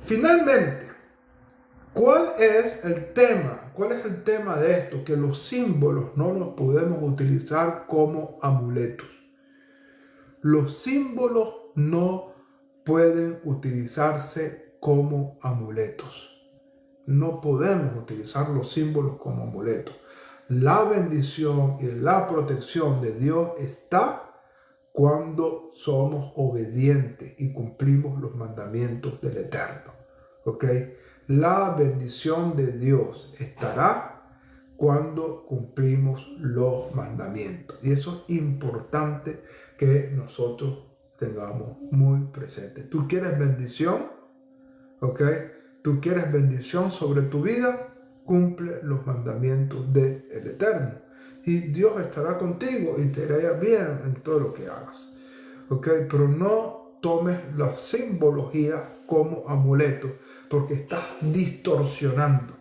finalmente, ¿cuál es el tema? ¿Cuál es el tema de esto? Que los símbolos no los podemos utilizar como amuletos. Los símbolos no pueden utilizarse como amuletos. No podemos utilizar los símbolos como amuletos. La bendición y la protección de Dios está cuando somos obedientes y cumplimos los mandamientos del Eterno. ¿Ok? La bendición de Dios estará cuando cumplimos los mandamientos. Y eso es importante que nosotros tengamos muy presente. ¿Tú quieres bendición? ¿Ok? ¿Tú quieres bendición sobre tu vida? Cumple los mandamientos del Eterno. Y Dios estará contigo y te hará bien en todo lo que hagas. ¿Ok? Pero no tomes la simbología como amuleto, porque estás distorsionando.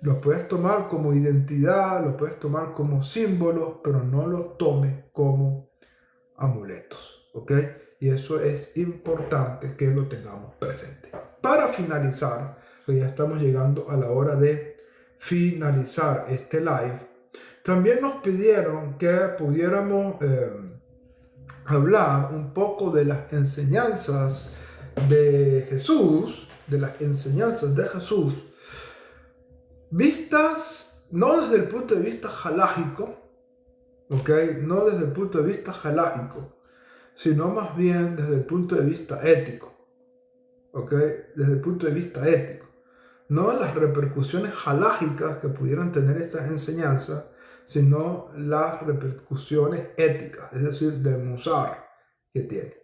Lo puedes tomar como identidad, lo puedes tomar como símbolos, pero no lo tomes como amuletos. ¿Ok? Y eso es importante que lo tengamos presente. Para finalizar, ya estamos llegando a la hora de finalizar este live. También nos pidieron que pudiéramos hablar un poco de las enseñanzas de Jesús, vistas no desde el punto de vista halágico, ¿ok? No desde el punto de vista halágico, sino más bien desde el punto de vista ético, ¿ok? Desde el punto de vista ético. No las repercusiones halágicas que pudieran tener estas enseñanzas, sino las repercusiones éticas, es decir, del musar que tiene.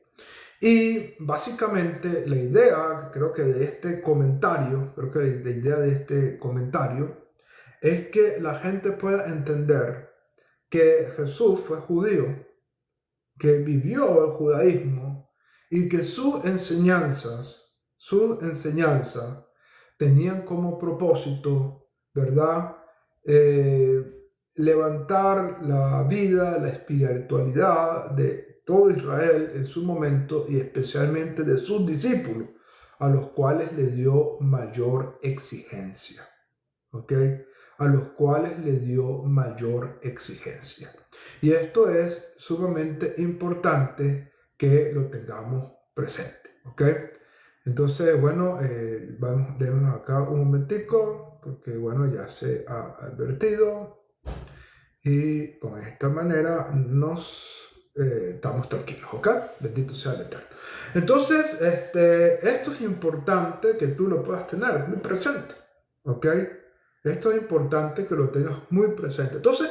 Y básicamente la idea, creo que de este comentario, es que la gente pueda entender que Jesús fue judío, que vivió el judaísmo y que sus enseñanzas tenían como propósito, ¿verdad? Levantar la vida, la espiritualidad de todo Israel en su momento y especialmente de sus discípulos, a los cuales le dio mayor exigencia. ¿Ok? A los cuales le dio mayor exigencia. Y esto es sumamente importante que lo tengamos presente. ¿Ok? Entonces, bueno, demos acá un momentico, porque bueno, ya se ha advertido y con esta manera estamos tranquilos, ¿ok? Bendito sea el Eterno. Entonces, esto es importante que tú lo puedas tener muy presente, ¿ok? Esto es importante que lo tengas muy presente. Entonces,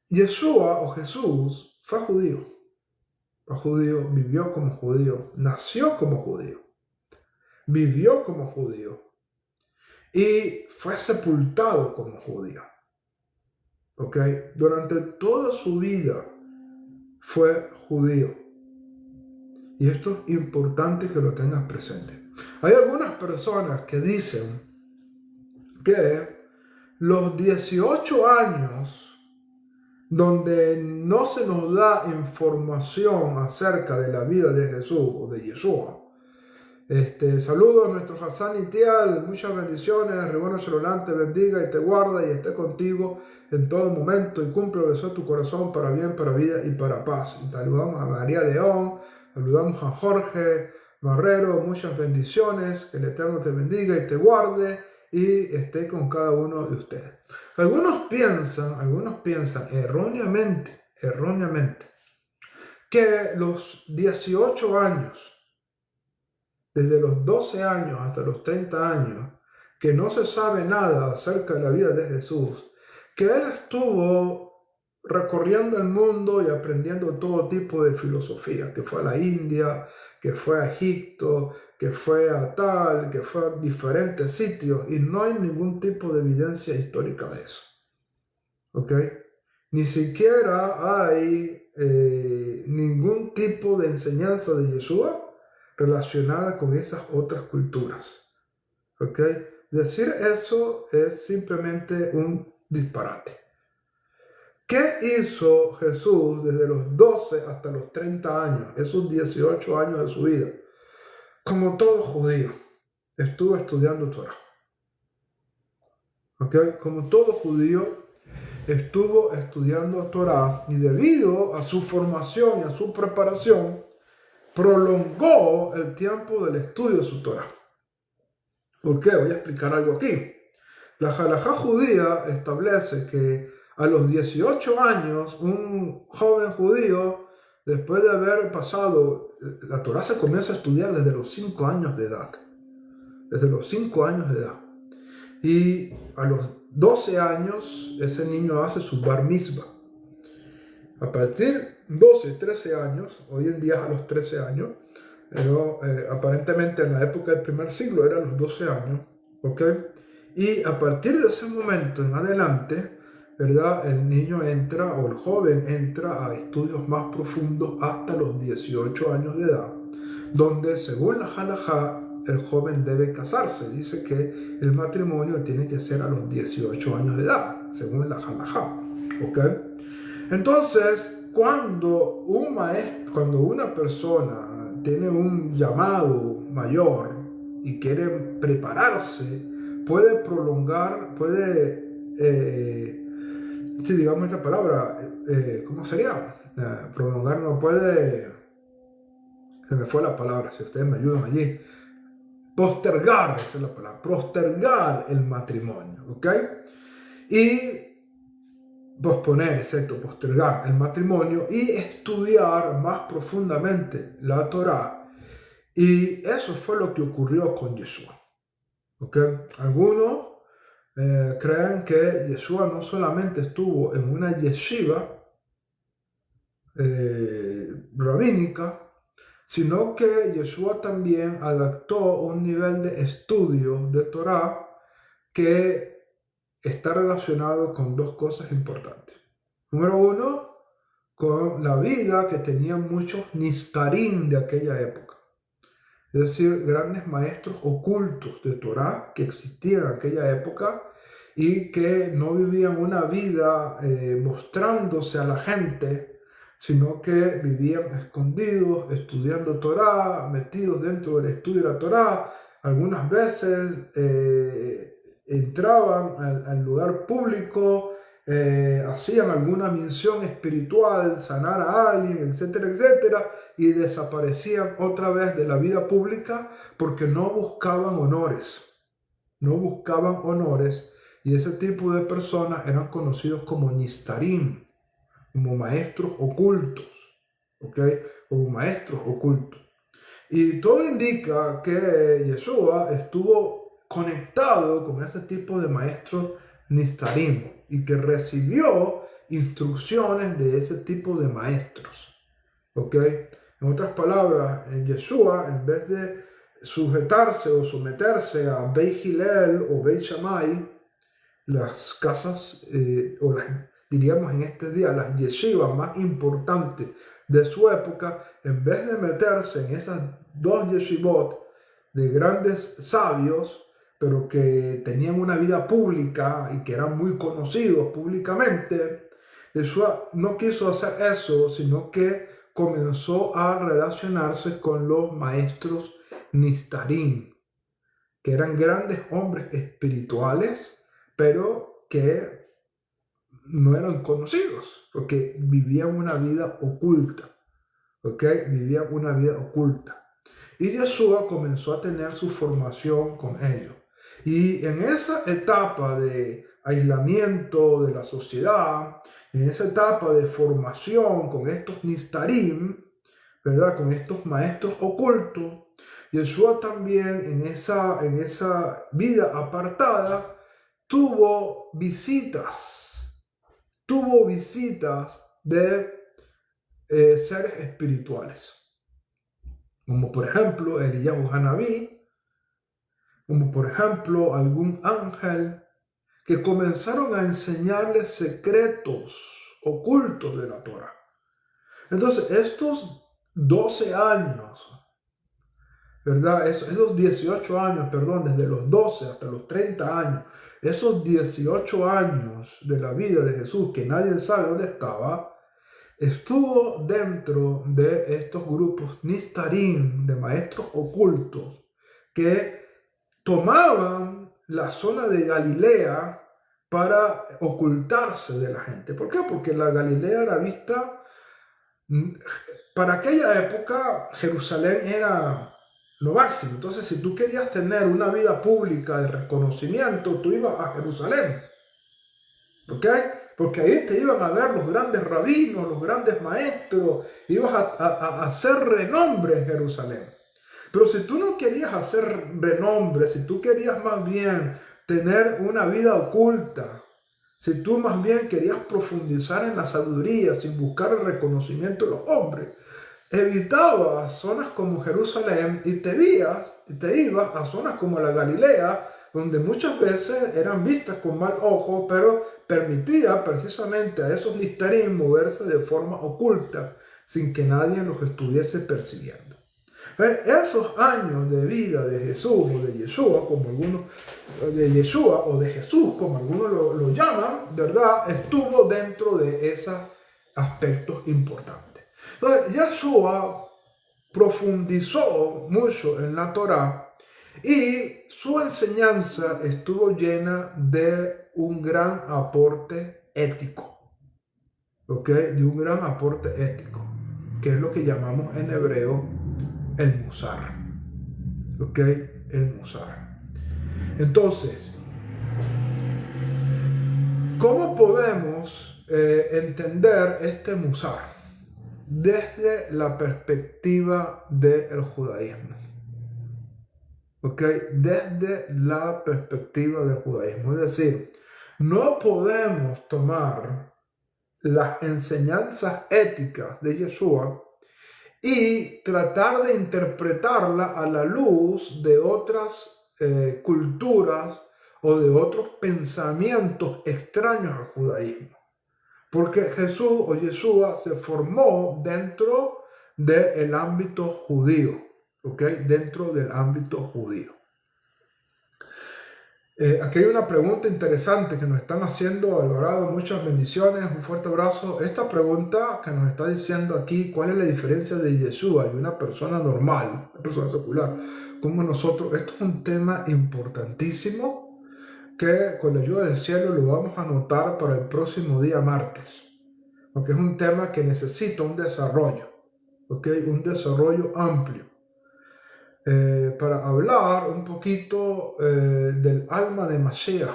Yeshua o Jesús fue judío, vivió como judío, nació como judío, vivió como judío y fue sepultado como judío. ¿Ok? Durante toda su vida fue judío. Y esto es importante que lo tengas presente. Hay algunas personas que dicen que los 18 años donde no se nos da información acerca de la vida de Jesús o de Yeshua. Saludos a nuestro Hassan Itial, muchas bendiciones, Ribono Shalom te bendiga y te guarda y esté contigo en todo momento y cumple el deseo de tu corazón para bien, para vida y para paz. Y saludamos a María León, saludamos a Jorge Marrero, muchas bendiciones, que el Eterno te bendiga y te guarde y esté con cada uno de ustedes. Algunos piensan erróneamente, que los 18 años, desde los 12 años hasta los 30 años, que no se sabe nada acerca de la vida de Jesús, que él estuvo recorriendo el mundo y aprendiendo todo tipo de filosofía, que fue a la India, que fue a Egipto, que fue a tal, que fue a diferentes sitios, y no hay ningún tipo de evidencia histórica de eso. ¿Ok? Ni siquiera hay ningún tipo de enseñanza de Yeshua relacionada con esas otras culturas. ¿Ok? Decir eso es simplemente un disparate. ¿Qué hizo Jesús desde los 12 hasta los 30 años, esos 18 años de su vida? Como todo judío, estuvo estudiando Torah. ¿Ok? Como todo judío, estuvo estudiando Torah y debido a su formación y a su preparación, prolongó el tiempo del estudio de su Torah. ¿Por qué? Voy a explicar algo aquí. La halajá judía establece que a los 18 años, un joven judío, después de haber pasado, la Torah se comienza a estudiar desde los 5 años de edad. Desde los 5 años de edad. Y a los 12 años, ese niño hace su bar mitzvah. A partir de 12, 13 años, hoy en día a los 13 años, pero aparentemente en la época del primer siglo eran los 12 años, ¿ok? Y a partir de ese momento en adelante, ¿verdad? El niño entra o el joven entra a estudios más profundos hasta los 18 años de edad, donde según la halajá, el joven debe casarse. Dice que el matrimonio tiene que ser a los 18 años de edad, según la halajá, ¿ok? Entonces, cuando una persona tiene un llamado mayor y quiere prepararse, puede prolongar, si digamos esta palabra, ¿cómo sería? Prolongar no puede, se me fue la palabra, si ustedes me ayudan allí. Postergar, esa es la palabra, postergar el matrimonio, ¿ok? Y posponer, excepto postergar el matrimonio y estudiar más profundamente la Torá. Y eso fue lo que ocurrió con Yeshua. ¿Okay? Algunos creen que Yeshua no solamente estuvo en una yeshiva rabínica, sino que Yeshua también adaptó un nivel de estudio de Torá que está relacionado con dos cosas importantes. Número uno, con la vida que tenían muchos Nistarim de aquella época. Es decir, grandes maestros ocultos de Torá que existían en aquella época y que no vivían una vida mostrándose a la gente, sino que vivían escondidos, estudiando Torá, metidos dentro del estudio de la Torá. Algunas veces entraban al lugar público, hacían alguna misión espiritual, sanar a alguien, etcétera, etcétera, y desaparecían otra vez de la vida pública porque no buscaban honores. No buscaban honores, y ese tipo de personas eran conocidos como Nistarim, como maestros ocultos, ¿ok? Como maestros ocultos. Y todo indica que Yeshua estuvo conectado con ese tipo de maestros Nistarim y que recibió instrucciones de ese tipo de maestros, ¿ok? En otras palabras, en Yeshua, en vez de sujetarse o someterse a Beit Hillel o Beit Shammai, las casas, diríamos en este día, las yeshivas más importantes de su época, en vez de meterse en esas dos yeshivot de grandes sabios, pero que tenían una vida pública y que eran muy conocidos públicamente, Yeshua no quiso hacer eso, sino que comenzó a relacionarse con los maestros Nistarim, que eran grandes hombres espirituales, pero que no eran conocidos, porque vivían una vida oculta, ¿ok? Vivían una vida oculta. Y Yeshua comenzó a tener su formación con ellos. Y en esa etapa de aislamiento de la sociedad, en esa etapa de formación con estos Nistarim, ¿verdad? Con estos maestros ocultos, Yeshua también en esa vida apartada tuvo visitas de seres espirituales, como por ejemplo Eliyahu Hanabí, como por ejemplo algún ángel, que comenzaron a enseñarles secretos ocultos de la Torah. Entonces, estos 12 años, ¿verdad? Esos 18 años, perdón, desde los 12 hasta los 30 años, esos 18 años de la vida de Jesús, que nadie sabe dónde estaba, estuvo dentro de estos grupos Nistarim, de maestros ocultos, que tomaban la zona de Galilea para ocultarse de la gente. ¿Por qué? Porque la Galilea era vista, para aquella época Jerusalén era lo máximo. Entonces, si tú querías tener una vida pública de reconocimiento, tú ibas a Jerusalén. ¿Ok? Porque ahí te iban a ver los grandes rabinos, los grandes maestros, ibas a hacer renombre en Jerusalén. Pero si tú no querías hacer renombre, si tú querías más bien tener una vida oculta, si tú más bien querías profundizar en la sabiduría sin buscar el reconocimiento de los hombres, evitabas zonas como Jerusalén y te ibas a zonas como la Galilea, donde muchas veces eran vistas con mal ojo, pero permitía precisamente a esos Nistarim moverse de forma oculta, sin que nadie los estuviese persiguiendo. Esos años de vida de Jesús o de Yeshua, como algunos, de Yeshua o de Jesús, como algunos lo llaman, ¿verdad? Estuvo dentro de esos aspectos importantes. Entonces, Yeshua profundizó mucho en la Torá y su enseñanza estuvo llena de un gran aporte ético, ¿ok? De un gran aporte ético, que es lo que llamamos en hebreo el musar, ¿ok? El musar. Entonces, ¿cómo podemos entender este musar desde la perspectiva del judaísmo? ¿Ok? Desde la perspectiva del judaísmo. Es decir, no podemos tomar las enseñanzas éticas de Yeshua y tratar de interpretarla a la luz de otras culturas o de otros pensamientos extraños al judaísmo. Porque Jesús o Yeshua se formó dentro del ámbito judío, ¿ok? Dentro del ámbito judío. Aquí hay una pregunta interesante que nos están haciendo, Alvarado, muchas bendiciones, un fuerte abrazo. Esta pregunta que nos está diciendo aquí, ¿cuál es la diferencia de Yeshua y una persona normal, una persona secular, como nosotros? Esto es un tema importantísimo que con la ayuda del cielo lo vamos a anotar para el próximo día martes, porque es un tema que necesita un desarrollo, ¿ok? Un desarrollo amplio. Para hablar un poquito del alma de Mashiach,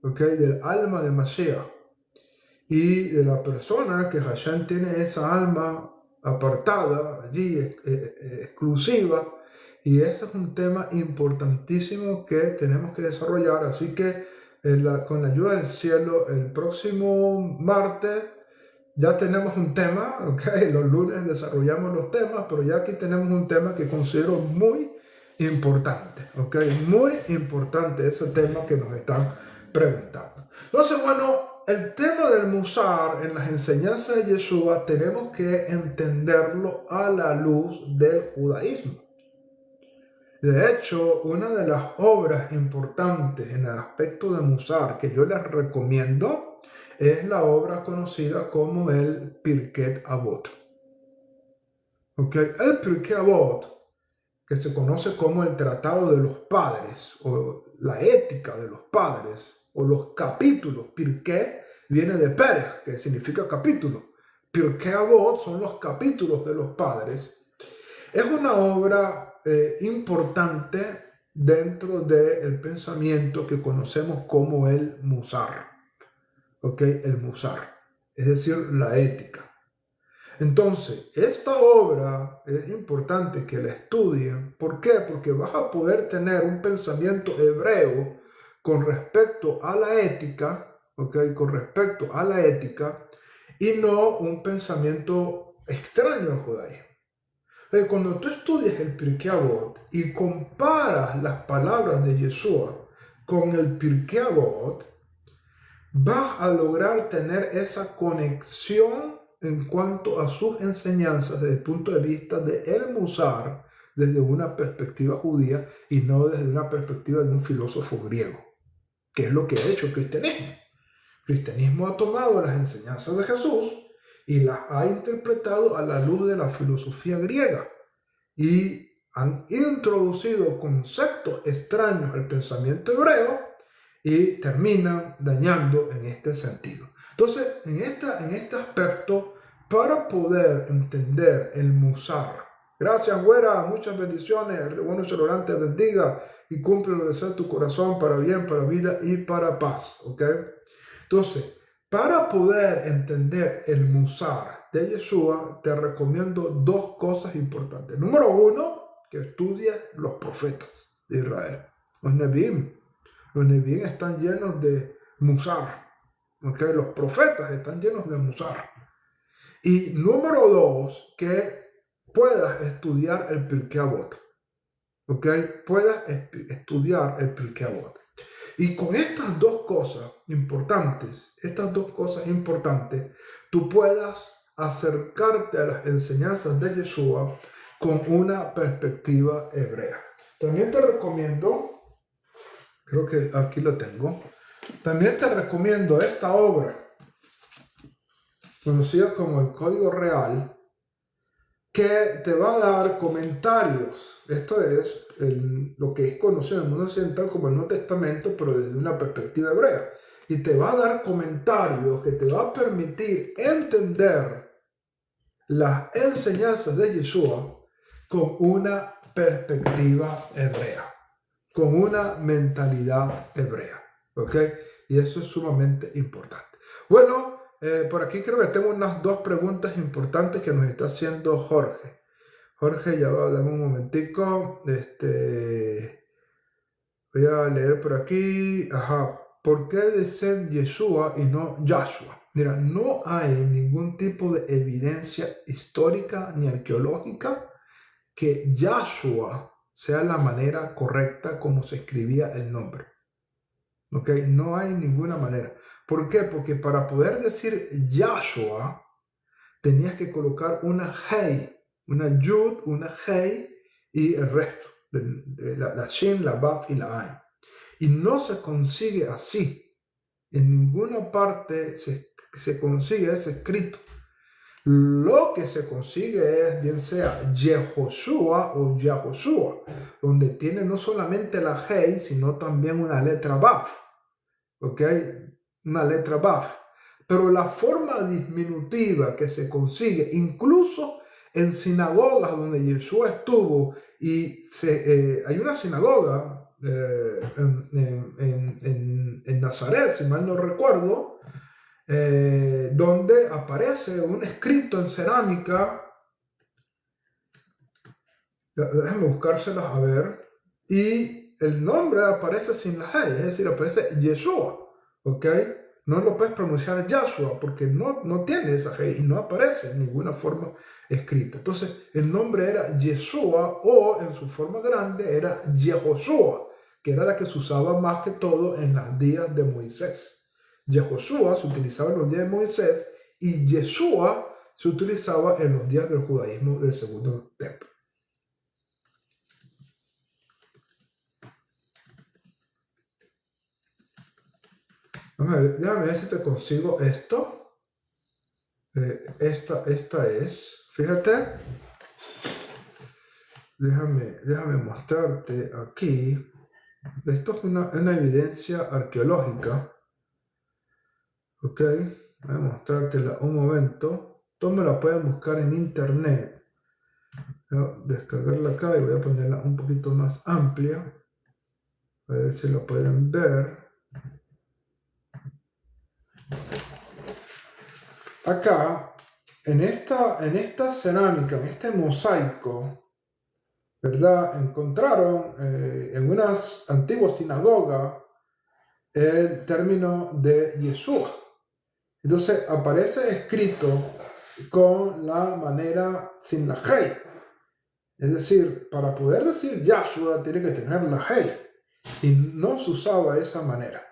¿okay? Del alma de Mashiach y de la persona que Hashem tiene esa alma apartada allí, exclusiva, y ese es un tema importantísimo que tenemos que desarrollar, así que con la ayuda del cielo el próximo martes ya tenemos un tema, ¿okay? Los lunes desarrollamos los temas, pero ya aquí tenemos un tema que considero muy importante, ¿okay? Muy importante ese tema que nos están preguntando. Entonces, bueno, el tema del Musar en las enseñanzas de Yeshua tenemos que entenderlo a la luz del judaísmo. De hecho, una de las obras importantes en el aspecto de Musar que yo les recomiendo es la obra conocida como el Pirkei Avot. ¿Okay? El Pirkei Avot, que se conoce como el Tratado de los Padres, o la ética de los padres, o los capítulos. Pirkei viene de Perek, que significa capítulo. Pirkei Avot son los capítulos de los padres. Es una obra importante dentro del pensamiento que conocemos como el Musar. ¿Okay? El Musar, es decir, la ética. Entonces, esta obra es importante que la estudien. ¿Por qué? Porque vas a poder tener un pensamiento hebreo con respecto a la ética, ¿okay? Con respecto a la ética, y no un pensamiento extraño al judaísmo. Cuando tú estudias el Pirkei Avot y comparas las palabras de Yeshua con el Pirkei Avot, vas a lograr tener esa conexión en cuanto a sus enseñanzas desde el punto de vista de el Musar, desde una perspectiva judía y no desde una perspectiva de un filósofo griego, que es lo que ha hecho el cristianismo. El cristianismo ha tomado las enseñanzas de Jesús y las ha interpretado a la luz de la filosofía griega y han introducido conceptos extraños al pensamiento hebreo y terminan dañando en este sentido. Entonces, en este aspecto, para poder entender el Musar, gracias, güera, muchas bendiciones, el bueno Shalom te bendiga y cumple lo que sea tu corazón para bien, para vida y para paz, ¿ok? Entonces, para poder entender el Musar de Yeshua, te recomiendo dos cosas importantes. Número uno, que estudies los profetas de Israel, los Nevi'im. Los Nevi'im están llenos de Musar, ¿okay? Los profetas están llenos de Musar. Y número dos, que puedas estudiar el Pirkei Avot, ¿okay? Puedas estudiar el Pirkei Avot. Y con estas dos cosas importantes, tú puedas acercarte a las enseñanzas de Yeshua con una perspectiva hebrea. También te recomiendo, creo que aquí lo tengo, también te recomiendo esta obra, conocida como el Código Real, que te va a dar comentarios. Esto es lo que es conocido en el mundo occidental como el Nuevo Testamento, pero desde una perspectiva hebrea. Y te va a dar comentarios que te va a permitir entender las enseñanzas de Yeshua con una perspectiva hebrea, con una mentalidad hebrea. ¿Ok? Y eso es sumamente importante. Bueno, por aquí creo que tengo unas dos preguntas importantes que nos está haciendo Jorge. Jorge, ya va, dame un momentico. Voy a leer por aquí. Ajá. ¿Por qué dicen Yeshua y no Yahshua? Mira, no hay ningún tipo de evidencia histórica ni arqueológica que Yahshua sea la manera correcta como se escribía el nombre. ¿Ok? No hay ninguna manera. ¿Por qué? Porque para poder decir Yahshua, tenías que colocar una Hei, una Yud, una Hei y el resto, la Shin, la Baf y la Ain. Y no se consigue así. En ninguna parte se consigue ese escrito. Lo que se consigue es, bien sea Yehoshua o Yahoshua, donde tiene no solamente la Hei, sino también una letra Baf. ¿Ok? Una letra Baf. Pero la forma disminutiva que se consigue, incluso en sinagogas donde Yeshua estuvo, y hay una sinagoga en Nazaret, si mal no recuerdo, donde aparece un escrito en cerámica. Déjenme buscárselas a ver. Y el nombre aparece sin la H, es decir, aparece Yeshua. ¿Ok? No lo puedes pronunciar Yahshua porque no tiene esa G y no aparece en ninguna forma escrita. Entonces, el nombre era Yeshua o en su forma grande era Yehoshua, que era la que se usaba más que todo en los días de Moisés. Yehoshua se utilizaba en los días de Moisés y Yeshua se utilizaba en los días del judaísmo del segundo templo. Déjame ver si te consigo esto. Esta es, fíjate, déjame mostrarte aquí. Esto es una evidencia arqueológica. Ok, voy a mostrártela un momento. Todos me la pueden buscar en internet. Voy a descargarla acá y voy a ponerla un poquito más amplia. A ver si la pueden ver. Acá, en esta cerámica, en este mosaico, ¿verdad? Encontraron en unas antiguas sinagogas el término de Yeshua. Entonces aparece escrito con la manera sin la Hei. Es decir, para poder decir Yahshua tiene que tener la Hei. Y no se usaba de esa manera.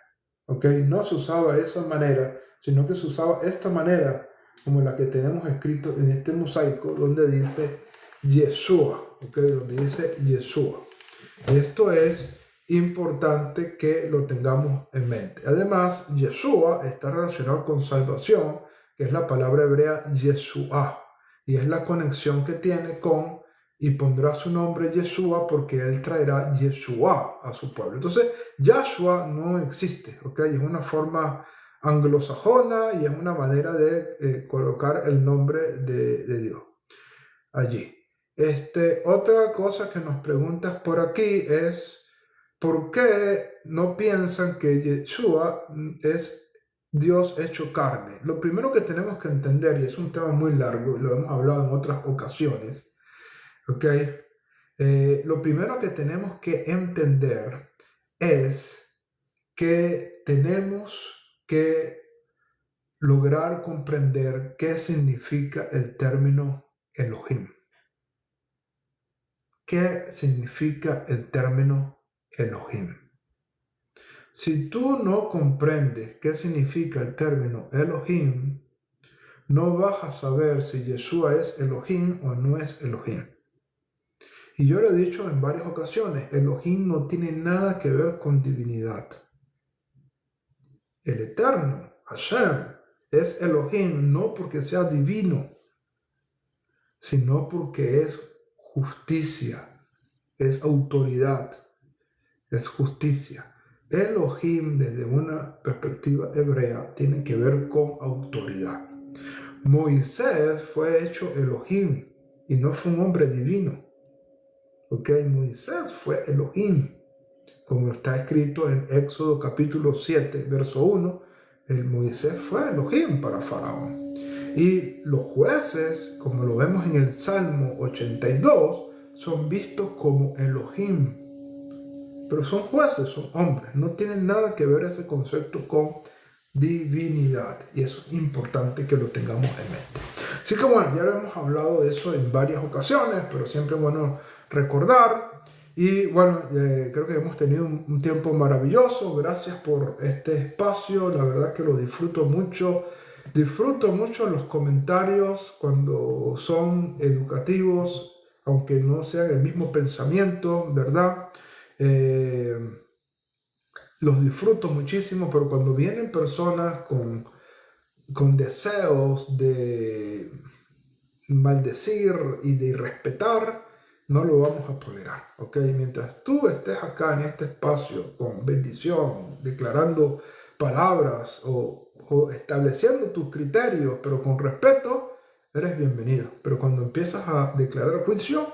¿Ok? No se usaba de esa manera, sino que se usaba esta manera, como la que tenemos escrito en este mosaico, donde dice Yeshua. ¿Ok? Donde dice Yeshua. Esto es importante que lo tengamos en mente. Además, Yeshua está relacionado con salvación, que es la palabra hebrea Yeshua, y es la conexión que tiene con y pondrá su nombre Yeshua porque él traerá Yeshua a su pueblo. Entonces, Yahshua no existe, ¿ok? Es una forma anglosajona y es una manera de colocar el nombre de Dios allí. Otra cosa que nos preguntas por aquí es ¿por qué no piensan que Yeshua es Dios hecho carne? Lo primero que tenemos que entender, y es un tema muy largo, lo hemos hablado en otras ocasiones, ¿ok? Lo primero que tenemos que entender es que tenemos que lograr comprender qué significa el término Elohim. ¿Qué significa el término Elohim? Si tú no comprendes qué significa el término Elohim, no vas a saber si Yeshua es Elohim o no es Elohim. Y yo lo he dicho en varias ocasiones, Elohim no tiene nada que ver con divinidad. El Eterno, Hashem, es Elohim no porque sea divino, sino porque es justicia, es autoridad, es justicia. Elohim, desde una perspectiva hebrea, tiene que ver con autoridad. Moisés fue hecho Elohim y no fue un hombre divino. ¿Ok? Moisés fue Elohim, como está escrito en Éxodo capítulo 7, verso 1. El Moisés fue Elohim para Faraón. Y los jueces, como lo vemos en el Salmo 82, son vistos como Elohim. Pero son jueces, son hombres. No tienen nada que ver ese concepto con divinidad. Y eso es importante que lo tengamos en mente. Así que bueno, ya lo hemos hablado de eso en varias ocasiones, pero siempre es bueno recordar. Y bueno, creo que hemos tenido un tiempo maravilloso. Gracias por este espacio. La verdad que lo disfruto mucho. Disfruto mucho los comentarios cuando son educativos, aunque no sean el mismo pensamiento, ¿verdad? Eh, los disfruto muchísimo, pero cuando vienen personas con deseos de maldecir y de irrespetar, no lo vamos a tolerar, ¿ok? Mientras tú estés acá en este espacio con bendición, declarando palabras o estableciendo tus criterios, pero con respeto, eres bienvenido. Pero cuando empiezas a declarar juicio,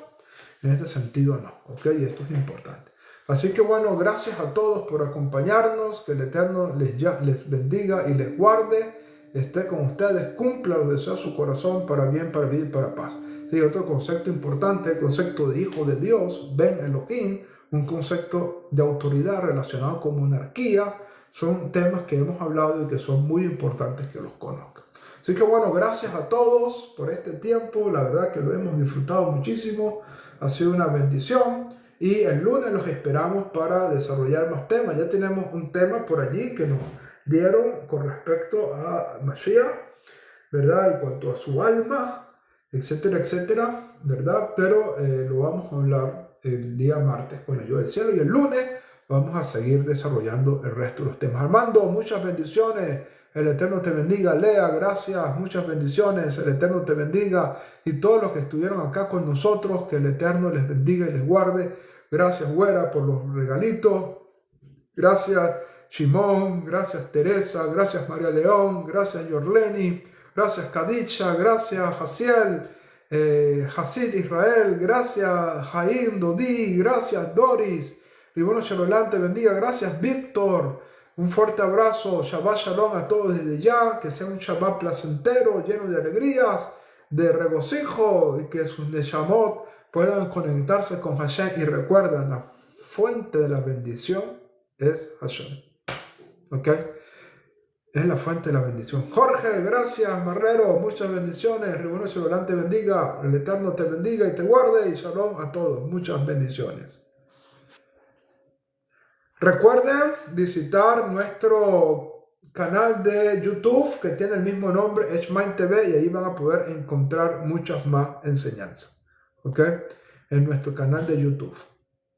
en este sentido no, ¿ok? Y esto es importante. Así que bueno, gracias a todos por acompañarnos, que el Eterno les bendiga y les guarde, esté con ustedes, cumpla los deseos de su corazón para bien, para vida y para paz. Sí, otro concepto importante, el concepto de hijo de Dios, Ben Elohim, un concepto de autoridad relacionado con monarquía, son temas que hemos hablado y que son muy importantes que los conozcan. Así que bueno, gracias a todos por este tiempo, la verdad que lo hemos disfrutado muchísimo, ha sido una bendición. Y el lunes los esperamos para desarrollar más temas. Ya tenemos un tema por allí que nos dieron con respecto a Mashiach, ¿verdad? En cuanto a su alma, etcétera, etcétera, ¿verdad? Pero lo vamos a hablar el día martes con la ayuda del cielo. Y el lunes vamos a seguir desarrollando el resto de los temas. Armando, muchas bendiciones. El Eterno te bendiga. Lea, gracias. Muchas bendiciones. El Eterno te bendiga. Y todos los que estuvieron acá con nosotros, que el Eterno les bendiga y les guarde. Gracias, Güera, por los regalitos. Gracias, Shimón. Gracias, Teresa. Gracias, María León. Gracias, Yorleni. Gracias, Kadicha. Gracias, Jaciel. Hasid Israel. Gracias, Jaim, Dodi. Gracias, Doris. Y bueno, Shalom te bendiga. Gracias, Víctor. Un fuerte abrazo. Shabbat Shalom a todos desde ya. Que sea un Shabbat placentero, lleno de alegrías, de regocijo, y que sus Neshamot puedan conectarse con Hashem. Y recuerden, la fuente de la bendición es Hashem. ¿Ok? Es la fuente de la bendición. Jorge, gracias, Marrero. Muchas bendiciones. Ribono Shalom te bendiga. El Eterno te bendiga y te guarde. Y Shalom a todos. Muchas bendiciones. Recuerden visitar nuestro canal de YouTube que tiene el mismo nombre, Eshmain TV, y ahí van a poder encontrar muchas más enseñanzas, ¿ok? En nuestro canal de YouTube.